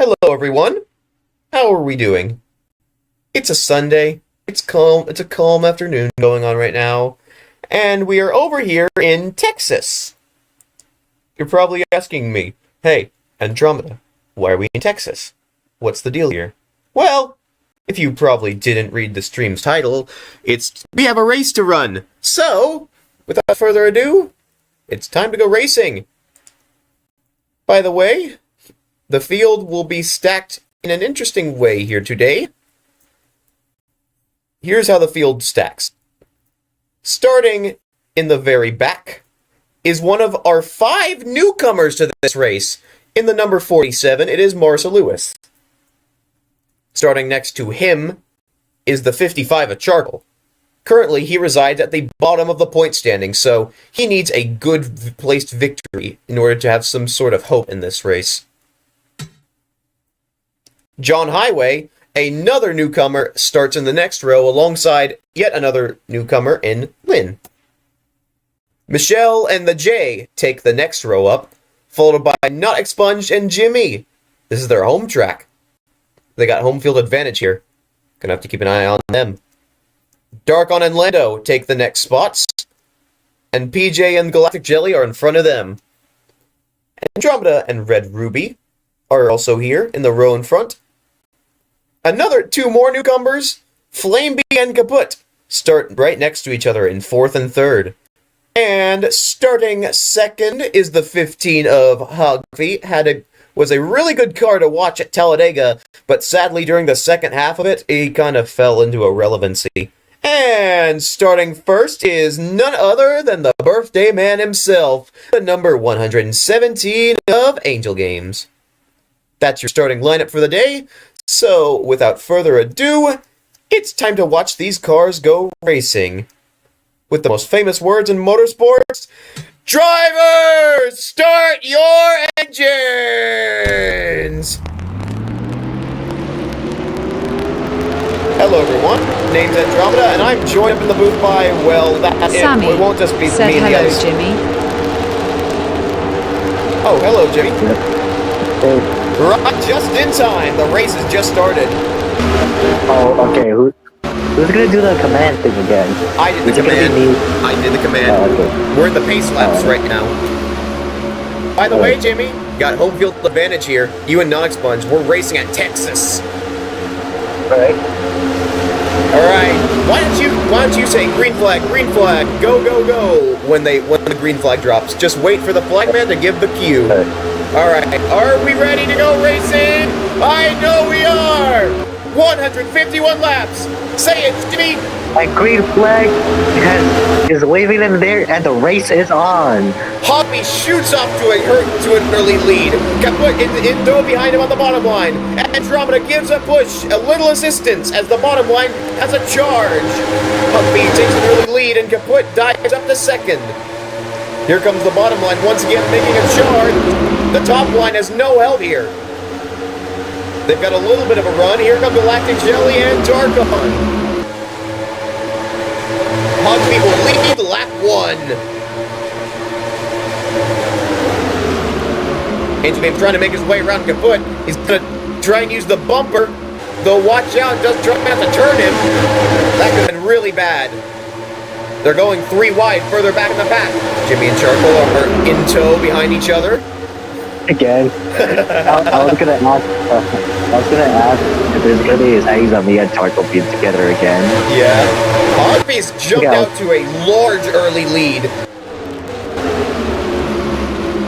Hello, everyone. How are we doing? It's a Sunday. It's calm. It's a calm afternoon going on right now. And we are over here in Texas. You're probably asking me, hey, Andromeda, why are we in Texas? What's the deal here? Well, if you probably didn't read the stream's title, we have a race to run. So, without further ado, it's time to go racing. By the way, the field will be stacked in an interesting way here today. Here's how the field stacks. Starting in the very back is one of our 5 newcomers to this race. In the number 47, it is Marcel Lewis. Starting next to him is the 55 of Charcoal. Currently, he resides at the bottom of the point standing, so he needs a good placed victory in order to have some sort of hope in this race. John Highway, another newcomer, starts in the next row alongside yet another newcomer in Lynn. Michelle and the J take the next row up, followed by Not Expunged and Jimmy. This is their home track. They got home field advantage here. Gonna have to keep an eye on them. Darkon and Lando take the next spots, and PJ and Galactic Jelly are in front of them. Andromeda and Red Ruby are also here in the row in front. Another 2 more newcomers, Flamebee and Kaput, start right next to each other in 4th and 3rd. And starting second is the 15 of Hogfeet. Was a really good car to watch at Talladega, but sadly during the second half of it, he kind of fell into irrelevancy. And starting first is none other than the birthday man himself, the number 117 of Angel Games. That's your starting lineup for the day, so without further ado, it's time to watch these cars go racing. With the most famous words in motorsports, drivers, start your engines! Hello everyone, name's Andromeda, and I'm joined up in the booth by, well, Sammy it won't just be said me and the hello, others. Jimmy. Oh, hello, Jimmy. Right, just in time. The race has just started. Oh, okay. Who's gonna do the command thing again? I did the command. I did the command. Oh, okay. We're in the pace laps right now. By the way, Jimmy, got home field advantage here. You and Non-Expunged, we're racing at Texas. Alright. Alright. Why don't you say green flag, go, go, go when the green flag drops. Just wait for the flagman to give the cue. Alright, are we ready to go racing? I know we are! 151 laps! Say it, Jimmy! My green flag is waving in there and the race is on! Hoppy shoots off to an early lead. Kaput in throw behind him on the bottom line. Andromeda gives a push, a little assistance as the bottom line has a charge. Hoppy takes an early lead and Kaput dives up to second. Here comes the bottom line once again making a charge. The top line has no help here. They've got a little bit of a run. Here come Galactic Jelly and Darkon. Hogby will lead lap 1. Angel Game trying to make his way around Kaput. He's going to try and use the bumper. Though watch out, does try not to turn him. That could have been really bad. They're going 3 wide further back in the pack. Jimmy and Charcoal are in tow behind each other. Again. I was gonna ask if there's gonna be me and Charcoal being together again. Yeah. Hogby's jumped out to a large early lead.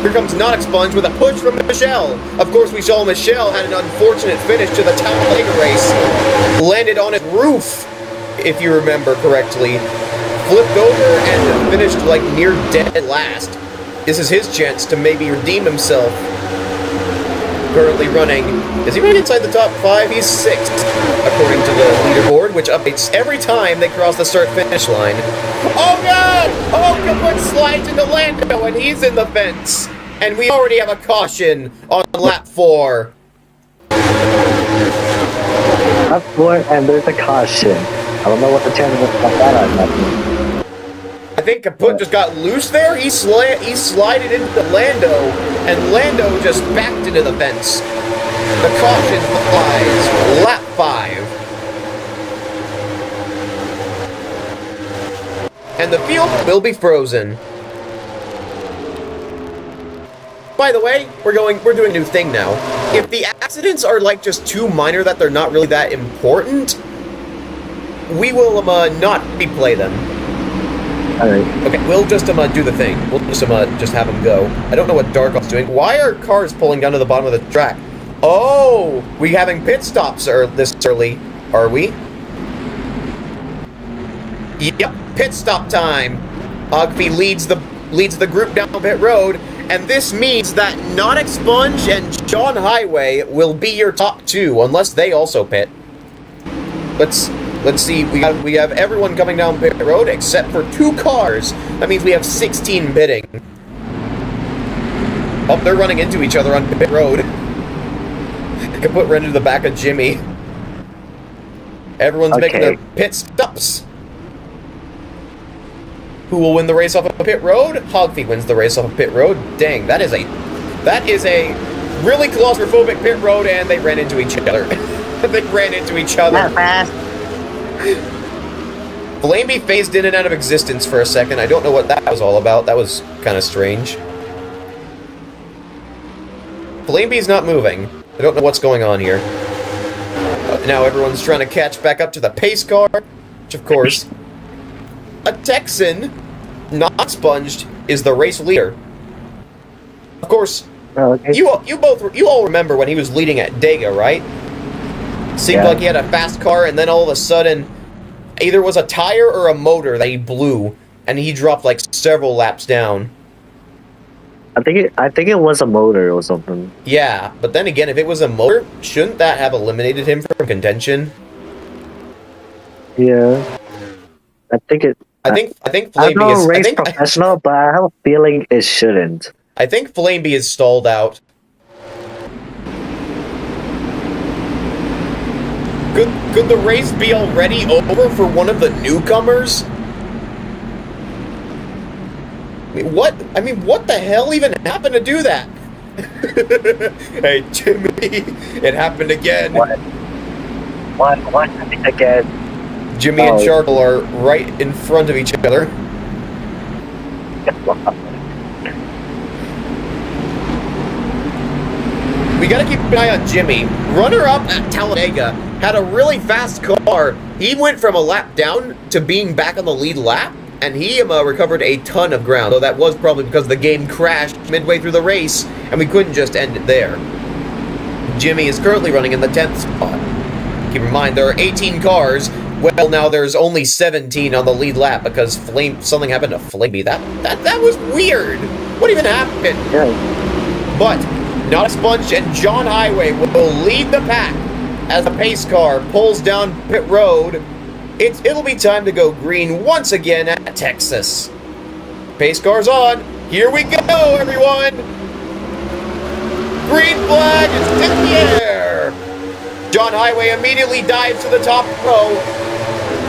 Here comes Not Expunged with a push from Michelle. Of course, we saw Michelle had an unfortunate finish to the Talladega race. Landed on his roof, if you remember correctly. Flipped over and finished like near dead last. This is his chance to maybe redeem himself. Currently running. Is he running inside the top 5? He's 6th, according to the leaderboard, which updates every time they cross the start-finish line. Oh god! Oh, Kaput slides into Lando and he's in the fence. And we already have a caution on lap 4. Lap 4 and there's a caution. I don't know what the chances of that are. I think Kaput just got loose there. He slided into Lando, and Lando just backed into the fence. The caution applies. Lap 5. And the field will be frozen. By the way, we're doing a new thing now. If the accidents are like just too minor that they're not really that important, we will not replay them. Alright. Okay, we'll just do the thing. We'll just have them go. I don't know what Darkoff's doing. Why are cars pulling down to the bottom of the track? Oh, we having pit stops this early, are we? Yep, pit stop time. Ogby leads the group down pit road, and this means that Not Expunge and John Highway will be your top 2, unless they also pit. Let's see. We have everyone coming down pit road except for 2 cars. That means we have 16 pitting. Oh, they're running into each other on pit road. Kaput ran into the back of Jimmy. Everyone's making their pit stops. Who will win the race off of pit road? Hogfeet wins the race off of pit road. Dang, that is a really claustrophobic pit road, and they ran into each other. They ran into each other. Not fast. Flamey phased in and out of existence for a second. I don't know what that was all about. That was kind of strange. Flamebee's not moving. I don't know what's going on here. Now everyone's trying to catch back up to the pace car, which of course, a Texan, not sponged, is the race leader. Of course, you all remember when he was leading at Dega, right? Seemed like he had a fast car, and then all of a sudden, either was a tire or a motor that he blew, and he dropped like several laps down. I think it was a motor or something. Yeah, but then again, if it was a motor, shouldn't that have eliminated him from contention? Yeah, I think Flameby I'm not a race professional, but I have a feeling it shouldn't. I think Flameby is stalled out. Could the race be already over for one of the newcomers? I mean, what the hell even happened to do that? Hey, Jimmy, it happened again. What happened again? Jimmy and Charcoal are right in front of each other. We gotta keep an eye on Jimmy. Runner-up at Talladega had a really fast car. He went from a lap down to being back on the lead lap, and he recovered a ton of ground. So that was probably because the game crashed midway through the race, and we couldn't just end it there. Jimmy is currently running in the 10th spot. Keep in mind, there are 18 cars. Well, now there's only 17 on the lead lap because something happened to Flameby. That was weird. What even happened? Yeah. But Not Expunge and John Highway will lead the pack as the pace car pulls down pit road. It'll be time to go green once again at Texas. Pace car's on. Here we go, everyone. Green flag is in the air. John Highway immediately dives to the top row.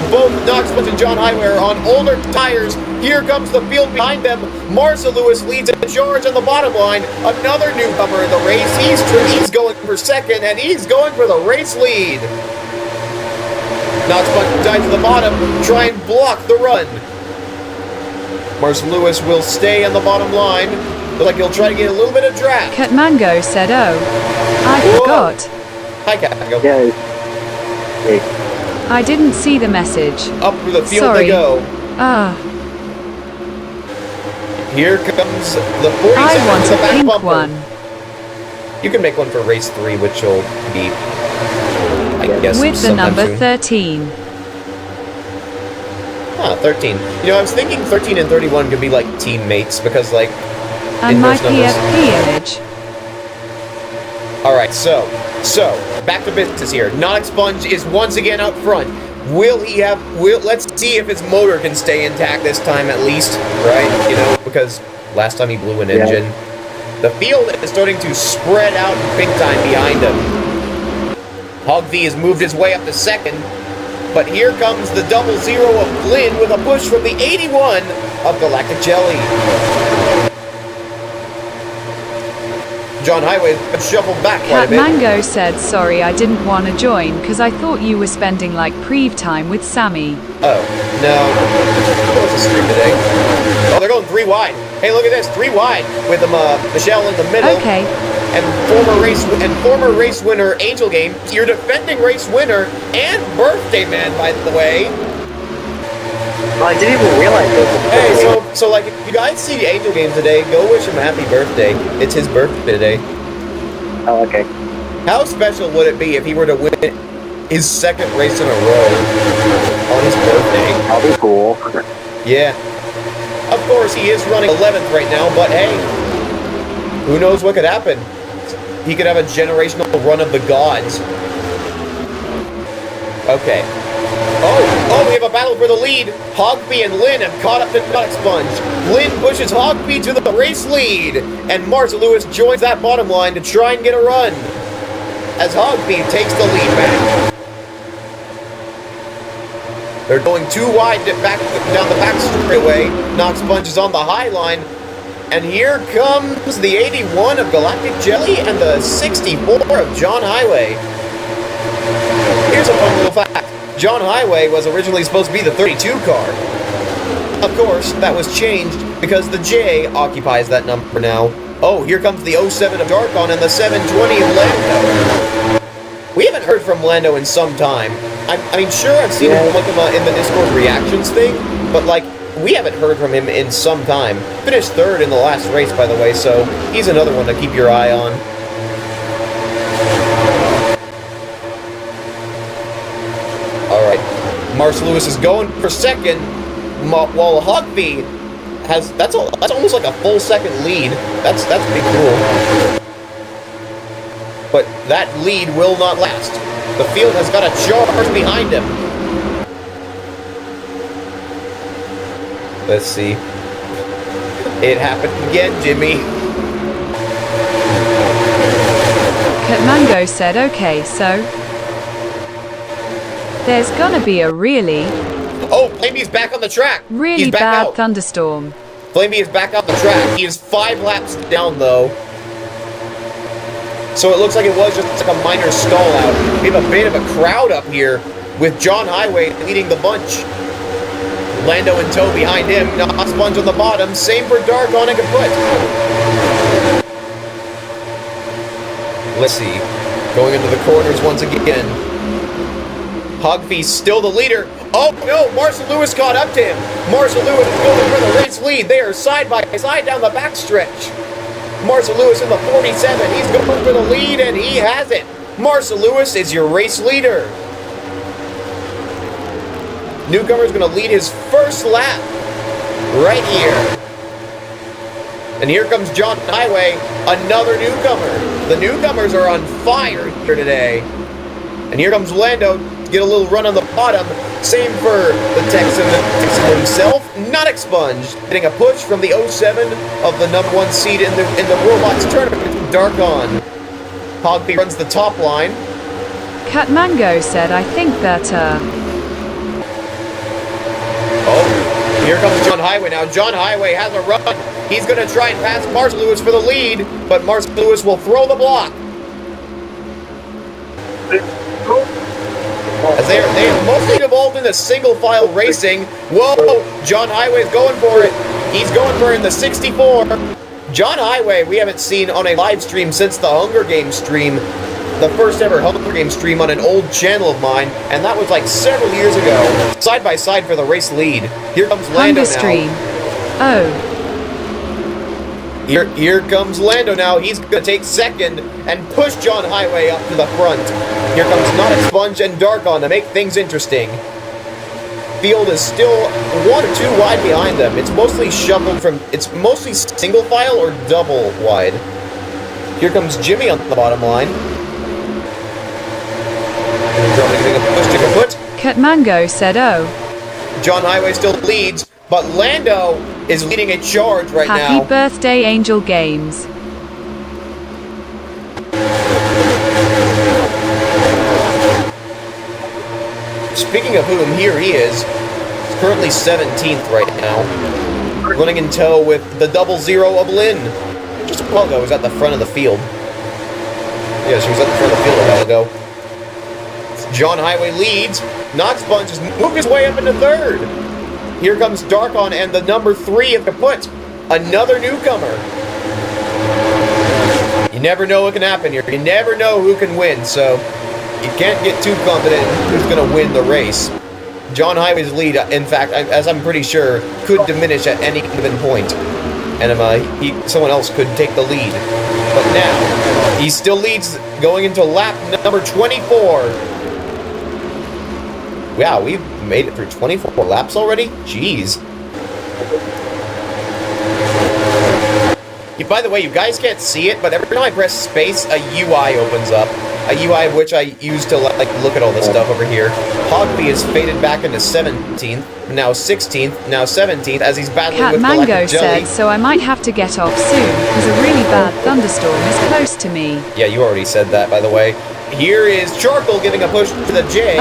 Both Not Expunge and John Highway are on older tires. Here comes the field behind them. Marcel Lewis leads a charge on the bottom line. Another newcomer in the race. He's going for second, and he's going for the race lead. Not Expunge dives to the bottom, try and block the run. Marcel Lewis will stay on the bottom line. Looks like he'll try to get a little bit of draft. Catmango said, "Oh, I forgot." Hi, Catmango. Yeah. Hey. I didn't see the message. Up through the field Sorry. they go. Here comes the 40 I seconds want of the a back pink bumper. one. You can make one for race 3, which will be, I guess, With the sometime number soon. 13. 13. You know, I was thinking 13 and 31 could be like teammates because, like, And my inverse numbers. PFP image. Alright, so, back to business here. Not Expunge is once again up front. Let's see if his motor can stay intact this time at least, right? You know, because last time he blew an engine. The field is starting to spread out big time behind him. Hogvee has moved his way up to second. But here comes the 00 of Lynn with a push from the 81 of Galactic Jelly. John Highway shuffled back quite a Cat bit. Mango said, sorry, I didn't want to join because I thought you were spending like preve time with Sammy. Oh, no. What was the stream today? Oh, they're going 3 wide. Hey, look at this, 3 wide with Michelle in the middle. Okay. And former race winner Angel Game, your defending race winner and birthday man, by the way. I didn't even realize this. Hey, so like, if you guys see Angel Game today, go wish him a happy birthday. It's his birthday today. Oh, okay. How special would it be if he were to win his 2nd race in a row on his birthday? That'll be cool. Yeah. Of course, he is running 11th right now, but hey, who knows what could happen? He could have a generational run of the gods. Okay. Oh, we have a battle for the lead. Hogby and Lynn have caught up to Nut Sponge. Lynn pushes Hogby to the race lead, and Marcia Lewis joins that bottom line to try and get a run, as Hogby takes the lead back. They're going too wide down the back straightaway. Knox Sponge is on the high line, and here comes the 81 of Galactic Jelly and the 64 of John Highway. Here's a fun little fact. John Highway was originally supposed to be the 32 car. Of course, that was changed because the J occupies that number now. Oh, here comes the 07 of Darkon and the 720 of Lando. We haven't heard from Lando in some time. I mean, sure, I've seen him in the Discord reactions thing, but like, we haven't heard from him in some time. Finished 3rd in the last race, by the way, so he's another one to keep your eye on. Alright, Marcia Lewis is going for 2nd, while Hogby has, that's almost like a full 2nd lead. That's pretty cool. But that lead will not last. The field has got a charge behind him. Let's see. It happened again, Jimmy. Cat Mango said, okay, so there's gonna be a really Oh, Flamey's back on the track. really He's back bad out. thunderstorm. Flamey is back on the track. He is 5 laps down, though. So it looks like it was just like a minor stall out. We have a bit of a crowd up here with John Highway leading the bunch. Lando and Toe behind him. Not Sponge on the bottom. Same for Darkon and Kaput. Let's see. Going into the corners once again. Hogfee's still the leader. Oh no, Marcia Lewis caught up to him. Marcia Lewis is going for the race lead. They are side by side down the backstretch. Marcia Lewis in the 47. He's going for the lead, and he has it. Marcia Lewis is your race leader. Newcomer's going to lead his first lap right here. And here comes John Highway, another newcomer. The newcomers are on fire here today. And here comes Lando to get a little run on the bottom. Same for the Texan himself, not expunged. Getting a push from the 07 of the number 1 seed in the Robots tournament, Darkon. Hogby runs the top line. Cat Mango said, I think that, Oh, here comes John Highway now. John Highway has a run. He's going to try and pass Marcia Lewis for the lead, but Marcia Lewis will throw the block. As they are mostly involved in the single file racing. Whoa, John Highway's going for it. He's going for it in the 64. John Highway, we haven't seen on a live stream since the Hunger Games stream. The first ever Hunger Games stream on an old channel of mine, and that was like several years ago. Side by side for the race lead. Here comes Lando Hunger stream. now. Oh. Here comes Lando now. He's going to take 2nd and push John Highway up to the front. Here comes Not Sponge and Darkon to make things interesting. Field is still 1 or 2 wide behind them. It's mostly shuffled from... It's mostly single file or double wide. Here comes Jimmy on the bottom line. Push to kaput. Cat Mango said, oh. John Highway still leads, but Lando is leading a charge right now. Happy birthday, Angel Games. speaking of whom, here he is. He's currently 17th right now. Running in tow with the 00 of Lynn. Just a while ago, he was at the front of the field. Yeah, she was at the front of the field a while ago. John Highway leads. Knox Sponge has moved his way up into third. Here comes Darkon and the number 3 of Kaput. Another newcomer. You never know what can happen here. You never know who can win, so you can't get too confident who's going to win the race. John Highway's lead, in fact, as I'm pretty sure, could diminish at any given point. And someone else could take the lead. But now, he still leads going into lap number 24. Wow, we've made it through 24 laps already? Jeez. By the way, you guys can't see it, but every time I press space, a UI opens up. A UI which I use to look at all this stuff over here. Hogby is faded back into 17th, now 16th, now 17th, as he's battling Cat with Mango Galactic Jelly. said, so I might have to get off soon, because a really bad thunderstorm is close to me. Yeah, you already said that, by the way. Here is Charcoal giving a push to the J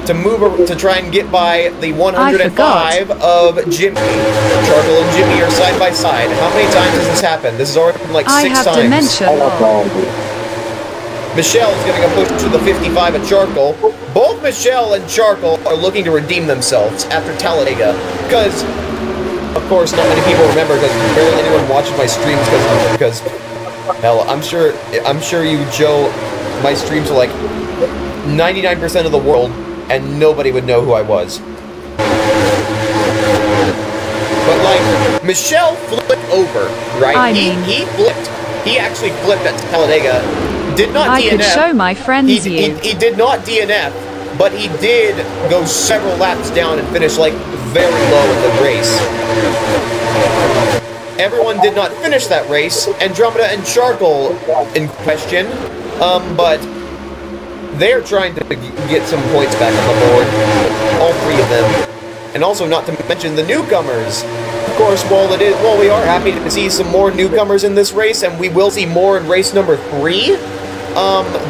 to move to try and get by the 105 of Jimmy. Charcoal and Jimmy are side by side. How many times has this happened? This has already happened like 6 times. I have dementia. Michelle is giving a push to the 55 of Charcoal. Both Michelle and Charcoal are looking to redeem themselves after Talladega. Because, of course, not many people remember, because barely anyone watches my streams because hell, I'm sure you, Joe, my streams are like 99% of the world, and nobody would know who I was. But, like, Michelle flipped over, right? He flipped. He actually flipped at Talladega. Did not DNF. I could show my friends you. He did not DNF, but he did go several laps down and finish, like, very low in the race. Everyone did not finish that race. Andromeda and Charcoal in question, but they're trying to get some points back on the board. All 3 of them. And also, not to mention the newcomers. Of course, while we are happy to see some more newcomers in this race, and we will see more in race number 3,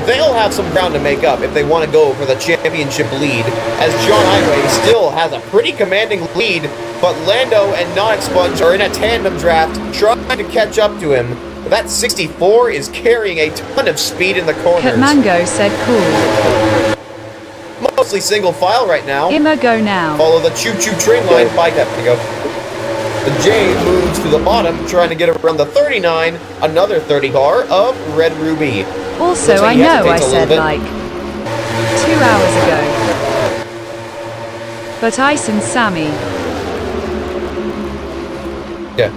they'll have some ground to make up if they want to go for the championship lead, as John Highway still has a pretty commanding lead, but Lando and Knox Sponge are in a tandem draft trying to catch up to him. But that 64 is carrying a ton of speed in the corners. Cat Mango said cool. Mostly single file right now. Imma go now. Follow the choo-choo train line. Bye, Captain. Go. The J moves to the bottom, trying to get around the 39, another 30 car of Red Ruby. Also, like I know I said like 2 hours ago. But Ice and Sammy. Yeah.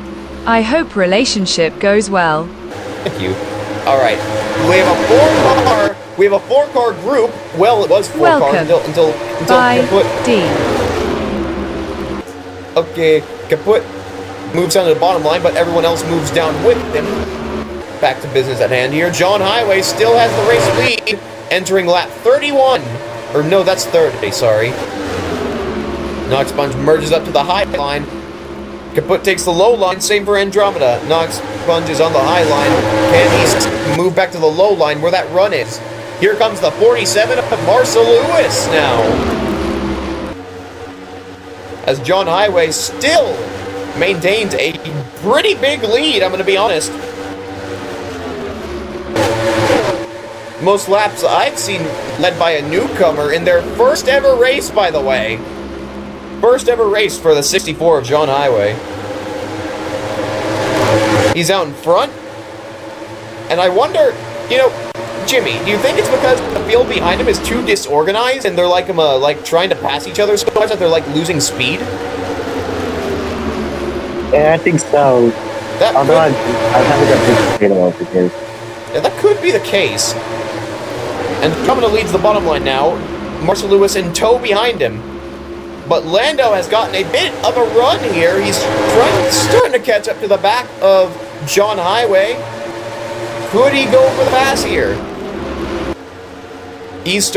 I hope relationship goes well. Thank you. All right. We have a 4-car group. Well, it was 4 cars until Kaput. D. Okay, Kaput moves down to the bottom line, but everyone else moves down with him. Back to business at hand here. John Highway still has the race lead, entering lap 31. Or no, that's 30, sorry. Knox Sponge merges up to the high line. Kaput takes the low line, same for Andromeda. Knox Sponge is on the high line. Can he move back to the low line where that run is? Here comes the 47 of Marcel Lewis now. As John Highway still maintains a pretty big lead, I'm going to be honest. Most laps I've seen led by a newcomer in their first ever race, by the way. First ever race for the 64 of John Highway. He's out in front. And I wonder, Jimmy, do you think it's because the field behind him is too disorganized and they're like trying to pass each other so much that they're like losing speed? Yeah, I think so. Although I've had a good debate about it. Yeah, that could be the case. And Andromeda leads the bottom line now. Marcel Lewis in tow behind him. But Lando has gotten a bit of a run here. He's starting to catch up to the back of John Highway. Could he go for the pass here? He's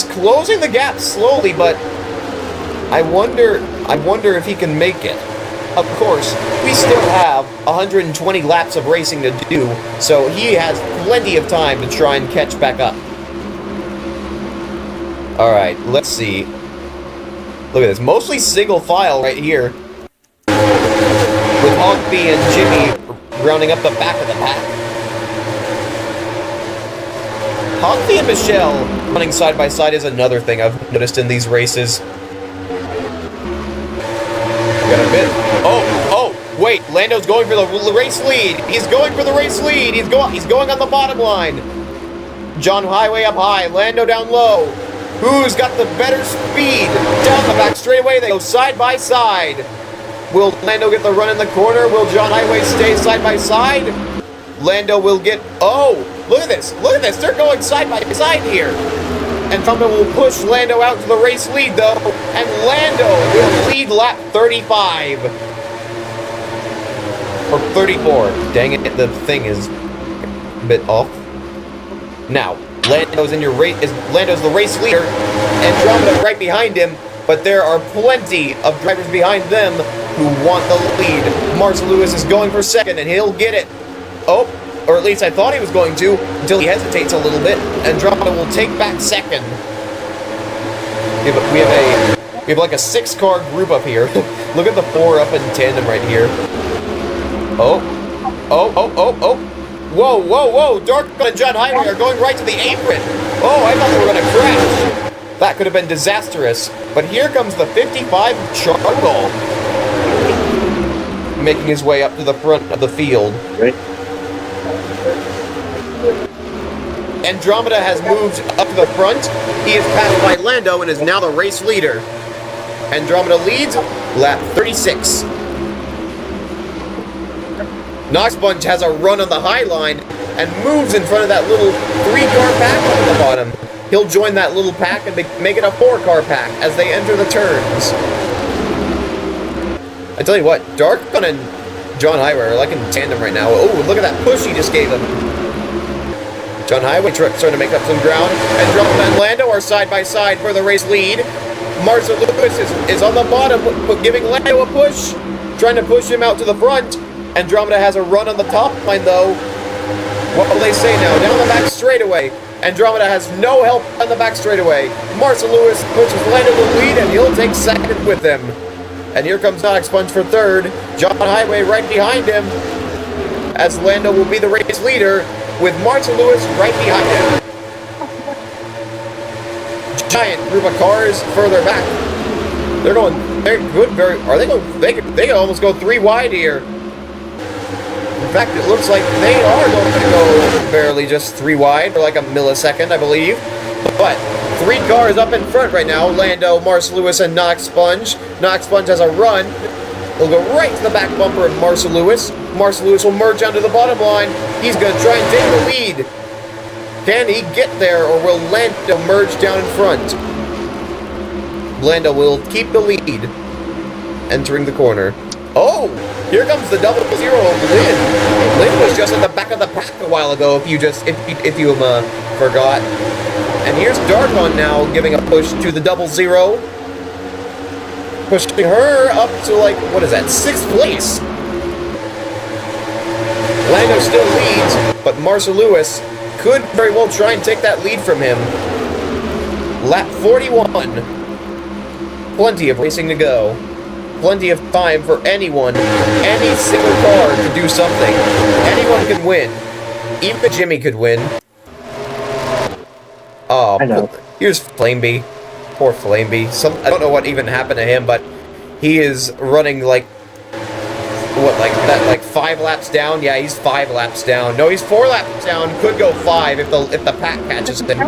closing the gap slowly, but I wonder if he can make it. Of course, we still have 120 laps of racing to do, so he has plenty of time to try and catch back up. Alright, let's see. Look at this. Mostly single file right here. With Hogbee and Jimmy rounding up the back of the pack. Hogbee and Michelle running side by side is another thing I've noticed in these races. Got a bit. Oh, wait. Lando's going for the race lead. He's going for the race lead. He's going on the bottom line. John Highway up high. Lando down low. Who's got the better speed? Down the back straightaway. They go side by side. Will Lando get the run in the corner? Will John Highway stay side by side? Lando will get... Oh, look at this. Look at this. They're going side by side here. And Trumpa will push Lando out to the race lead, though. And Lando will lead lap 35. Or 34. Dang it, the thing is a bit off. Now, Lando's Lando's the race leader. Andromeda right behind him. But there are plenty of drivers behind them who want the lead. Marcel Lewis is going for second, and he'll get it. Oh, or at least I thought he was going to, until he hesitates a little bit. Andromeda will take back second. We have like a 6-car group up here. Look at the 4 up in tandem right here. Oh. Whoa. Dark and John Highway are going right to the apron. Oh, I thought they were going to crash. That could have been disastrous. But here comes the 55 Charcoal, making his way up to the front of the field. Right. Andromeda has moved up to the front. He is passed by Lando and is now the race leader. Andromeda leads lap 36. Knoxbunch has a run on the high line and moves in front of that little 3-car pack on the bottom. He'll join that little pack and make it a 4-car pack as they enter the turns. I tell you what, Darkgun and John Highway are like in tandem right now. Oh, look at that push he just gave him. John Highway starting to make up some ground. Andromeda and Lando are side by side for the race lead. Marcel Lewis is on the bottom, giving Lando a push, trying to push him out to the front. Andromeda has a run on the top line, though. What will they say now? Down the back straightaway. Andromeda has no help on the back straightaway. Marcel Lewis pushes Lando to the lead, and he'll take second with him. And here comes Knox Punch for third. John Highway right behind him, as Lando will be the race leader, with Marcel Lewis right behind him. Giant group of cars further back. They're good. Are they going? They can almost go 3 wide here. In fact, it looks like they are going to go barely just 3 wide for like a millisecond, I believe. But 3 cars up in front right now. Lando, Marcel Lewis, and Knox Sponge. Knox Sponge has a run. He'll go right to the back bumper of Marcel Lewis. Marcel Lewis will merge onto the bottom line. He's going to try and take the lead. Can he get there, or will Lando merge down in front? Lando will keep the lead, entering the corner. Oh, here comes the 0-0 of Lynn. Lynn was just at the back of the pack a while ago, if you forgot. And here's Darkon now giving a push to the 0-0. Pushing her up to, like, what is that, 6th place. Lando still leads, but Marcel Lewis could very well try and take that lead from him. Lap 41. Plenty of racing to go. Plenty of time for anyone, any single car to do something. Anyone can win. Even Jimmy could win. Oh, I know. Here's Flameby. Poor Flameby. I don't know what even happened to him, but he is running like, what, like that, like 5 laps down? Yeah, he's 5 laps down. No, he's 4 laps down. Could go 5 if the pack catches him.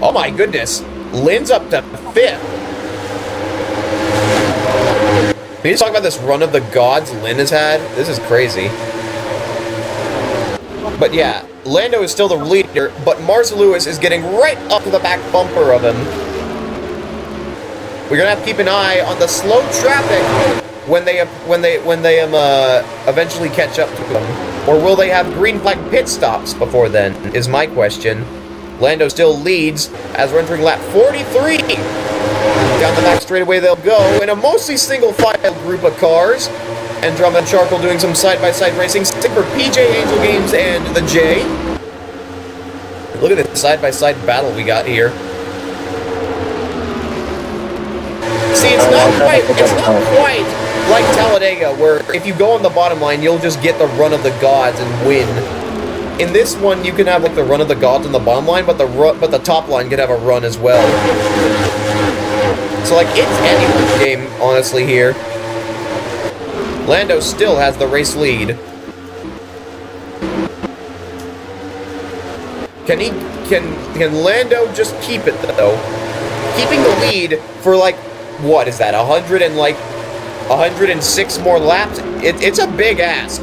Oh my goodness. Lynn's up to 5th. Can you just talk about this run of the gods Lynn has had? This is crazy. But yeah, Lando is still the leader, but Marcel Lewis is getting right up to the back bumper of him. We're gonna have to keep an eye on the slow traffic when they eventually catch up to them. Or will they have green flag pit stops before then, is my question. Lando still leads as we're entering lap 43. Down the back straightaway they'll go in a mostly single file group of cars. Andromeda and Charcoal doing some side-by-side racing. Stick for PJ Angel Games and the J. Look at this side-by-side battle we got here. See, it's not quite like Talladega, where if you go on the bottom line, you'll just get the run of the gods and win. In this one, you can have like the run of the gods on the bottom line, but the top line can have a run as well. So like, it's anyone's game, honestly, here. Lando still has the race lead. Can Lando just keep it though? Keeping the lead for like, what is that, 106 more laps? It's a big ask.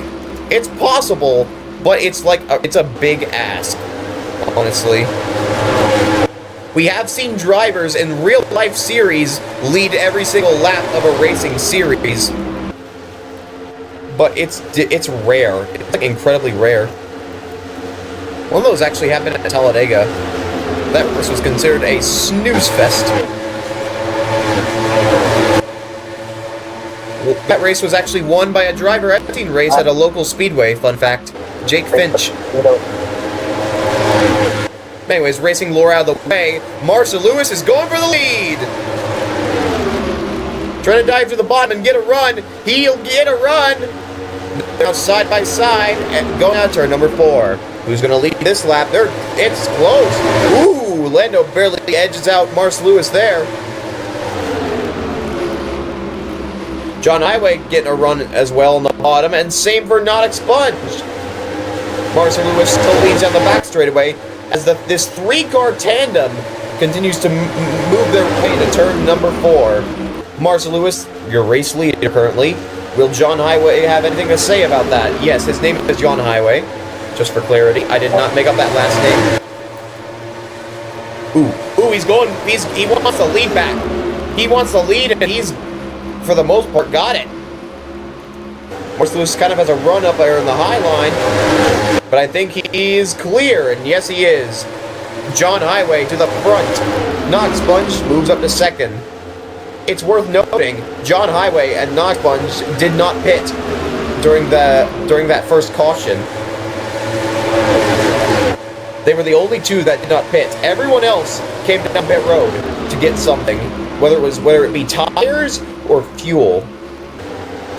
It's possible, but it's like it's a big ask, honestly. We have seen drivers in real life series lead every single lap of a racing series, but it's rare. It's like incredibly rare. One of those actually happened at Talladega. That race was considered a snooze fest. That race was actually won by a driver I've seen race at a local speedway, fun fact. Jake Finch. Anyways, racing Laura out of the way, Marshall Lewis is going for the lead! Trying to dive to the bottom and get a run. He'll get a run! Now side by side, and going out to turn number 4. Who's going to lead this lap? It's close. Ooh, Lando barely edges out Marshall Lewis there. John Highway getting a run as well on the bottom, and same for Not Expunged. Marshall Lewis still leads down the back straightaway as this 3-car tandem continues to move their way to turn number 4. Marshall Lewis, your race leader currently. Will John Highway have anything to say about that? Yes, his name is John Highway. Just for clarity, I did not make up that last name. Ooh, he wants the lead back. He wants the lead, and he's, for the most part, got it. Marshall Lewis kind of has a run up there in the high line, but I think he is clear, and yes, he is. John Highway to the front. Not Expunged moves up to second. It's worth noting, John Highway and Not Expunged did not pit during that first caution. They were the only two that did not pit. Everyone else came down pit road to get something, whether it be tires or fuel.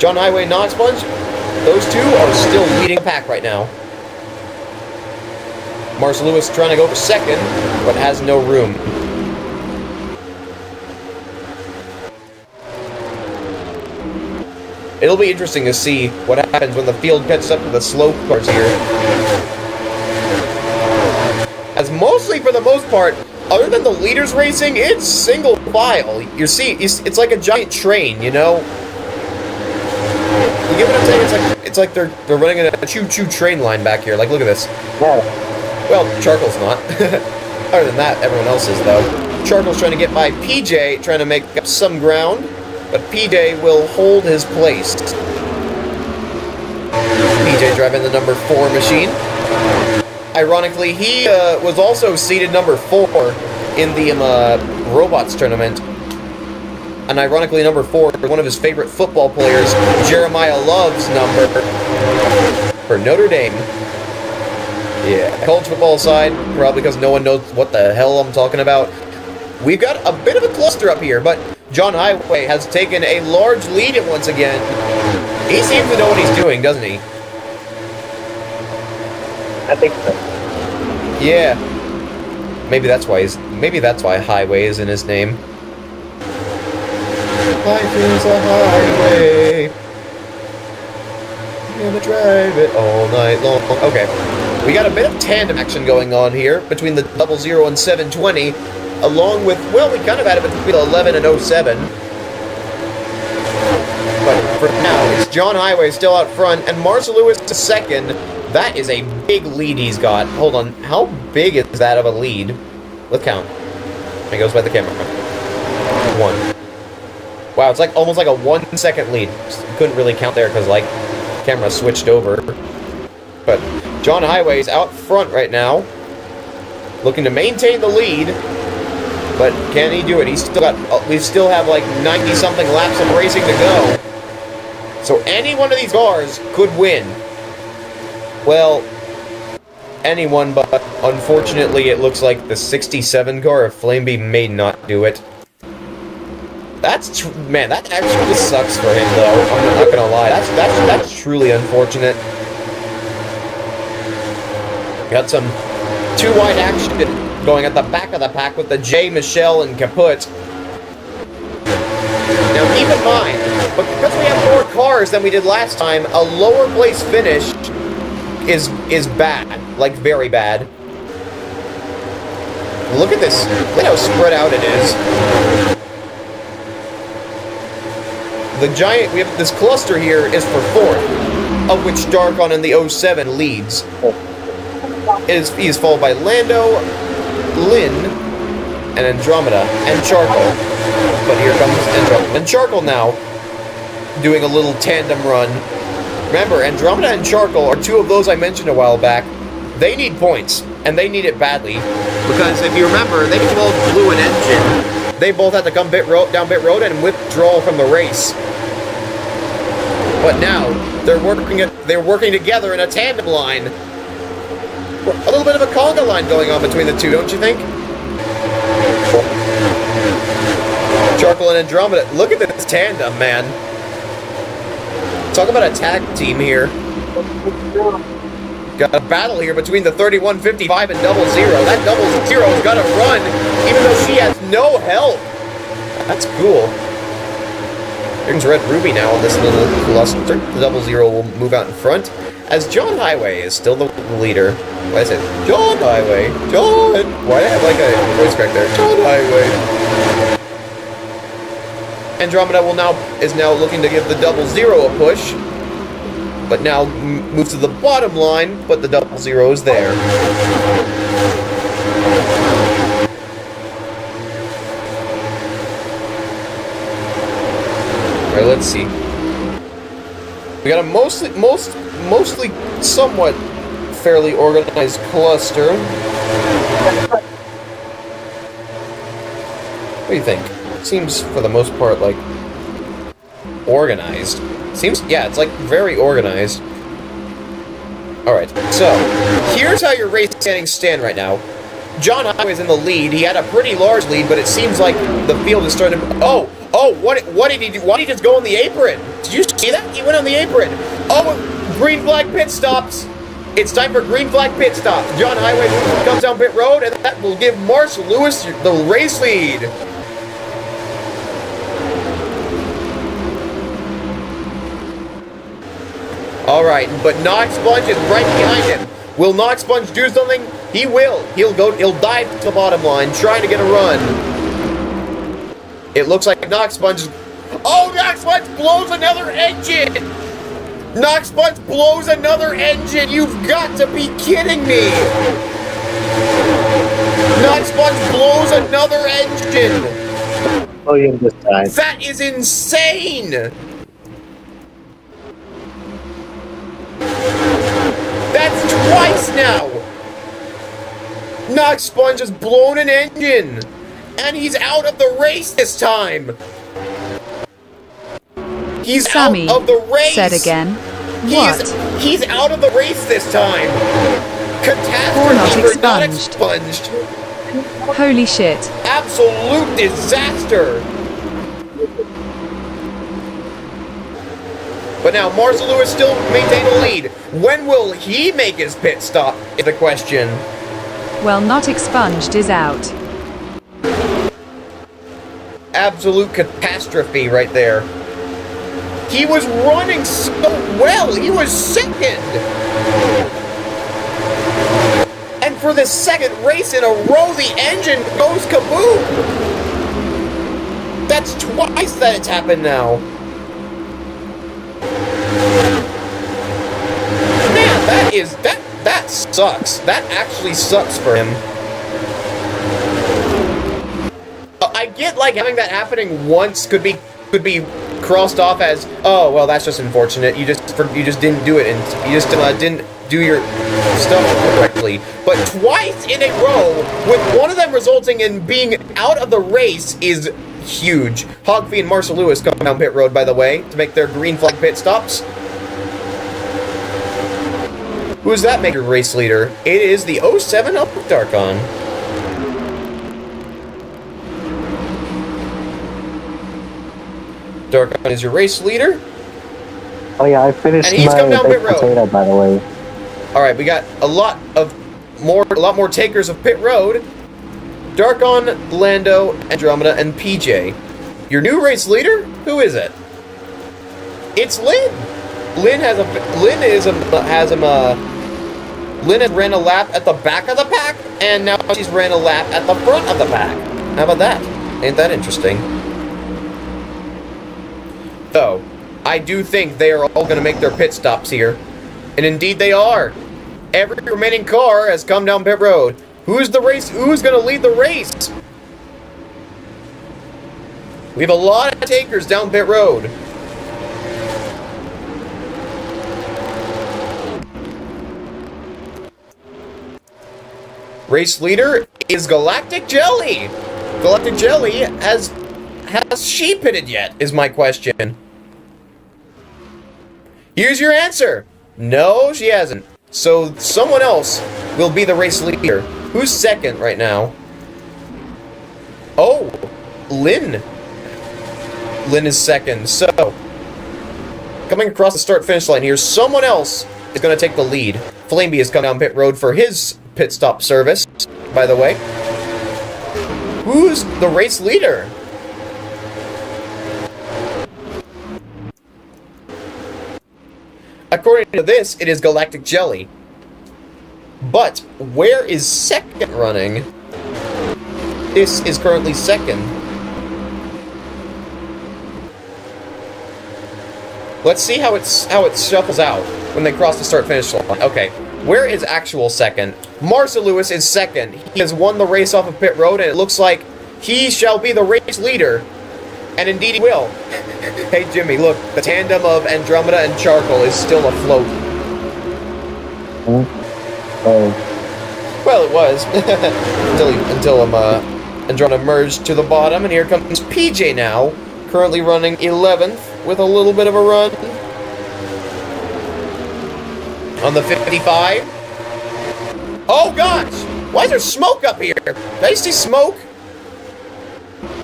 John Highway and Not Expunged, those two are still leading the pack right now. Marshall Lewis trying to go for second, but has no room. It'll be interesting to see what happens when the field catches up to the slow cars here. As mostly, for the most part, other than the leaders racing, it's single file. You see, it's like a giant train, you know? You get what I'm saying? It's like they're running in a choo-choo train line back here. Like, look at this. Yeah. Well, Charcoal's not. Other than that, everyone else is, though. Charcoal's trying to get by PJ, trying to make up some ground, but PJ will hold his place. PJ driving the number 4 machine. Ironically, he was also seeded number 4 in the Robots tournament. And ironically, number 4, one of his favorite football players, Jeremiah Love's number for Notre Dame. Yeah, college football aside, probably because no one knows what the hell I'm talking about. We've got a bit of a cluster up here, but John Highway has taken a large lead once again. He seems to know what he's doing, doesn't he? I think so. Yeah. Maybe that's why Highway is in his name. Life is a highway. You're gonna drive it all night long. Okay. We got a bit of tandem action going on here between the 00 and 720, along with, well, we kind of had it between 11 and 07. But for now, it's John Highway still out front, and Marshall Lewis to second. That is a big lead he's got. Hold on, how big is that of a lead? Let's count. It goes by the camera. 1. Wow, it's like almost like a 1 second lead. Couldn't really count there because like camera switched over. But John Highway's out front right now, looking to maintain the lead. But can he do it? We still have like 90 something laps of racing to go. So any one of these cars could win. Well, anyone, but unfortunately it looks like the 67 car of Flameby may not do it. Man, that actually sucks for him, though. I'm not gonna lie. That's truly unfortunate. Got some too wide action going at the back of the pack with the J, Michelle, and Kaput. Now keep in mind, but because we have more cars than we did last time, a lower place finish is bad, like very bad. Look at this. Look how spread out it is. The giant, we have this cluster here is for 4th, of which Darkon in the 07 leads. He is followed by Lando, Lynn, and Andromeda, and Charcoal. But here comes Andromeda and Charcoal now, doing a little tandem run. Remember, Andromeda and Charcoal are 2 of those I mentioned a while back. They need points, and they need it badly. Because if you remember, they both blew an engine. They both had to come down pit road and withdraw from the race. But now, they're working together in a tandem line. A little bit of a conga line going on between the 2, don't you think? Charcoal and Andromeda. Look at this tandem, man. Talk about a tag team here. Got a battle here between the 3155 and 00. That 00's got to run, even though she has no help. That's cool. Here's Red Ruby now on this little cluster. The 00 will move out in front, as John Highway is still the leader. Why is it John Highway? John! Why do I have like a voice crack there? John Highway. Andromeda is now looking to give the 00 a push, but now moves to the bottom line, but the 00 is there. Alright, let's see. We got a mostly somewhat fairly organized cluster. What do you think? Seems, for the most part, like, organized. Yeah, it's, like, very organized. Alright, so, here's how your race standings stand right now. John Highway's in the lead. He had a pretty large lead, but it seems like the field is starting to... Oh, what did he do? Why did he just go on the apron? Did you see that? He went on the apron. Oh, green flag pit stops. It's time for green flag pit stops. John Highway comes down pit road, and that will give Marshall Lewis the race lead. Alright, but Knox Sponge is right behind him. Will Knox Sponge do something? He will. He'll dive to the bottom line, trying to get a run. It looks like Knox Sponge is... Oh, Knox Sponge blows another engine! Knox Sponge blows another engine! You've got to be kidding me! Knox Sponge blows another engine! Oh, you this time. That is insane! That's twice now! Knox Sponge has blown an engine! And he's out of the race this time! He's Sammy out of the race! Said again. What? He's out of the race this time! Catastrophe for not expunged! Holy shit. Absolute disaster! But now, Marshall Lewis still maintain the lead. When will he make his pit stop, is the question. Well, not expunged is out. Absolute catastrophe right there. He was running so well. He was second. And for the second race in a row, the engine goes kaboom. That's twice that it's happened now. Man, that sucks. That actually sucks for him. I get like having that happening once could be crossed off as, oh well, that's just unfortunate. You just didn't do it, and you just didn't do your stuff correctly. But twice in a row, with one of them resulting in being out of the race, is huge. Hogfee and Marshall Lewis come down pit road, by the way, to make their green flag pit stops. Who does that make your race leader? It is the 07 up with Darkon. Darkon is your race leader. Oh yeah, I finished And he's my come down baked pit road. potato, by the way. All right, we got a lot more takers of pit road. Darkon, Lando, Andromeda, and PJ. Your new race leader? Who is it? It's Lynn. Lynn has ran a lap at the back of the pack, and now she's ran a lap at the front of the pack. How about that? Ain't that interesting? So, I do think they are all going to make their pit stops here. And indeed they are. Every remaining car has come down pit road. Who's going to lead the race? We have a lot of takers down pit road. Race leader is Galactic Jelly. Galactic Jelly has she pitted yet, is my question. Here's your answer. No, she hasn't. So someone else will be the race leader. Who's second right now? Oh, Lynn. Lynn is second. So, coming across the start-finish line here, someone else is going to take the lead. Flameby has come down pit road for his pit stop service, by the way. Who's the race leader? According to this, it is Galactic Jelly. But where is second running? This is currently second. Let's see how it shuffles out when they cross the start-finish line. Okay, where is actual second? Marcel Lewis is second. He has won the race off of pit road, and it looks like he shall be the race leader. And indeed he will. Hey Jimmy, look, the tandem of Andromeda and Charcoal is still afloat. Well, it was. until Andromeda merged to the bottom, and here comes PJ now, currently running 11th with a little bit of a run. On the 55. Oh gosh! Why is there smoke up here? Did I see smoke?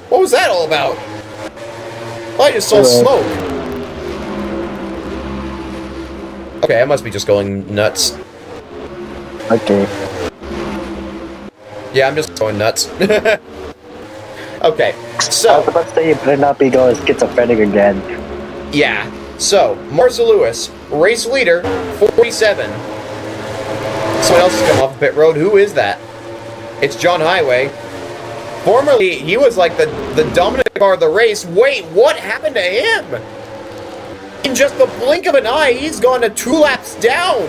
What was that all about? I just saw smoke. Okay, I must be just going nuts. Okay. Yeah, I'm just going nuts. Okay, I so... was about to say you better not be going schizophrenic again. Yeah, so, Marcel Lewis, race leader, 47. Someone else has come off pit road. Who is that? It's John Highway. Formerly, he was like the dominant car of the race. Wait, what happened to him? In just the blink of an eye, he's gone to 2 laps down.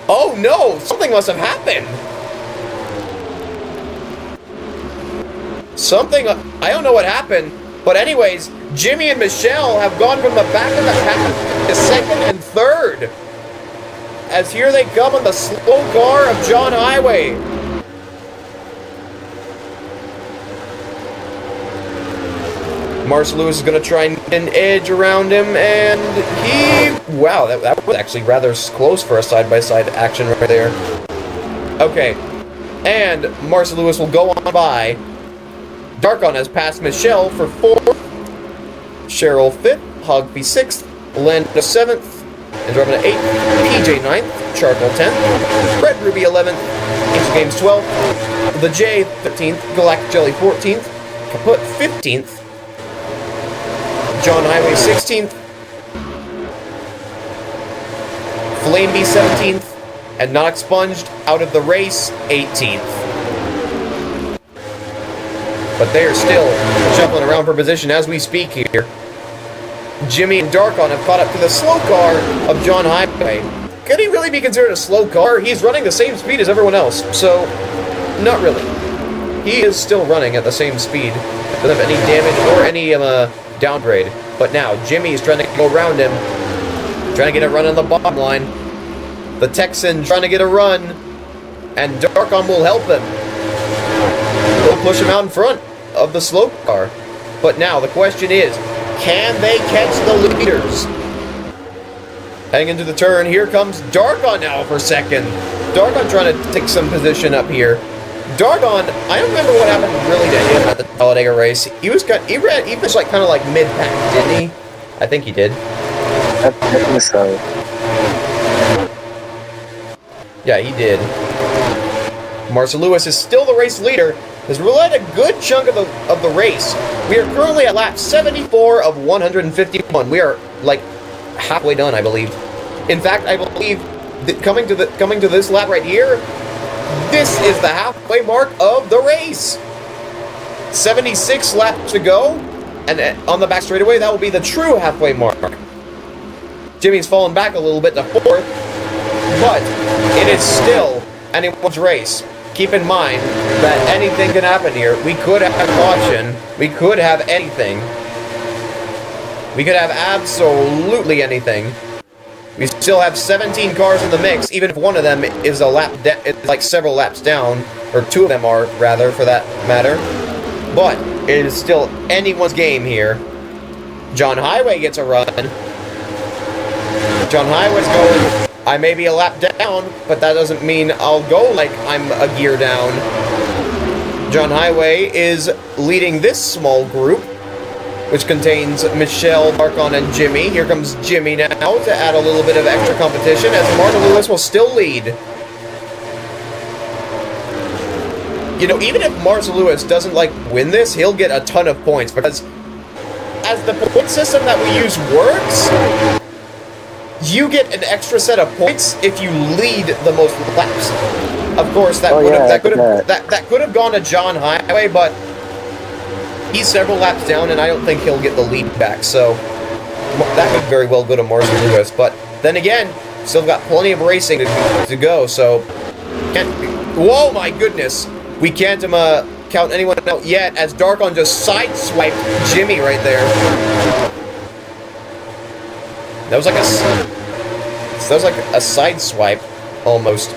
Oh no, something must have happened. Something, I don't know what happened. But anyways, Jimmy and Michelle have gone from the back of the pack to second and third. As here they come on the slow car of John Highway. Marcel Lewis is going to try and get an edge around him, and he... Wow, that was actually rather close for a side-by-side action right there. Okay, and Marcel Lewis will go on by. Darkon has passed Michelle for 4th, Cheryl 5th, Hogby 6th, Lando 7th, Andromeda 8th, PJ 9th, Charcoal 10th, Red Ruby 11th, Angel Games 12th, The J 13th, Galactic Jelly 14th, Kaput 15th, John Highway 16th, Flameby 17th, and Not Expunged out of the race 18th. But they are still shuffling around for position as we speak here. Jimmy and Darkon have caught up to the slow car of John Highway. Could he really be considered a slow car? He's running the same speed as everyone else, so not really. He is still running at the same speed. Doesn't have any damage or any downgrade. But now, Jimmy is trying to go around him. Trying to get a run on the bottom line. The Texan trying to get a run. And Darkon will help him. He'll push him out in front of the slow car. But now, the question is, can they catch the leaders? Heading into the turn, here comes Darkon now for second. Darkon trying to take some position up here. Dargon, I don't remember what happened really to him at the Talladega race. He was like kind of like mid-pack, didn't he? I think he did. I think so. Yeah, he did. Marcel Lewis is still the race leader, has led a good chunk of the race. We are currently at lap 74 of 151. We are like halfway done, I believe. In fact, I believe that coming to this lap right here, this is the halfway mark of the race. 76 laps to go, and on the back straightaway, that will be the true halfway mark. Jimmy's fallen back a little bit to 4th, but it is still anyone's race. Keep in mind that anything can happen here. We could have caution. We could have anything. We could have absolutely anything. We still have 17 cars in the mix, even if one of them is it's like several laps down, or 2 of them are, rather, for that matter. But it is still anyone's game here. John Highway gets a run. John Highway's going, I may be a lap down, but that doesn't mean I'll go like I'm a gear down. John Highway is leading this small group, which contains Michelle, Darkon, and Jimmy. Here comes Jimmy now to add a little bit of extra competition, as Martin Lewis will still lead. You know, even if Marcel Lewis doesn't, like, win this, he'll get a ton of points, because as the point system that we use works, you get an extra set of points if you lead the most laps. Of course, that could have gone to John Highway, but he's several laps down, and I don't think he'll get the lead back, so that could very well go to Marcel Lewis. But then again, still got plenty of racing to go, so whoa, my goodness, we can't count anyone out yet, as Darkon just sideswiped Jimmy right there. That was like a side swipe, almost.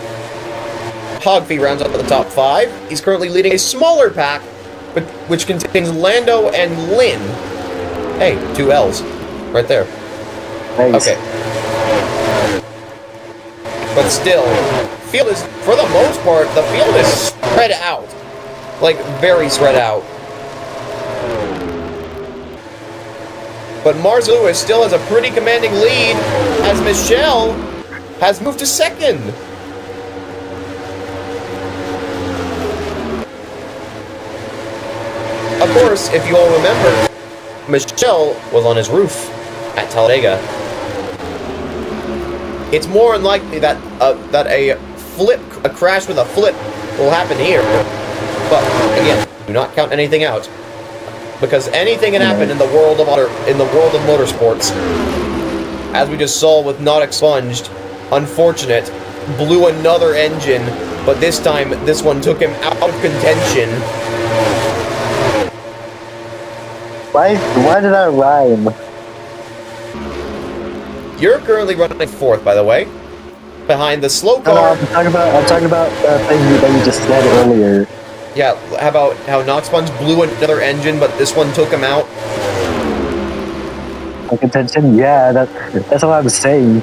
Hogfee rounds up at the top 5. He's currently leading a smaller pack, which contains Lando and Lynn. Hey, 2 L's. Right there. Nice. Okay. But still, field is, for the most part, the field is spread out. Like, very spread out. But Marcel Lewis still has a pretty commanding lead, as Michelle has moved to 2nd. Of course, if you all remember, Michelle was on his roof at Talladega. It's more unlikely that a crash with a flip will happen here. But again, do not count anything out, because anything can happen in the world of motorsports. As we just saw with Not Expunged, unfortunate, blew another engine, but this time this one took him out of contention. Why did I rhyme? You're currently running 4th, by the way, behind the slow No, car. I'm talking about things that you just said earlier. Yeah, how about how Not Expunged blew another engine, but this one took him out? Contention? Yeah, that's what I'm saying.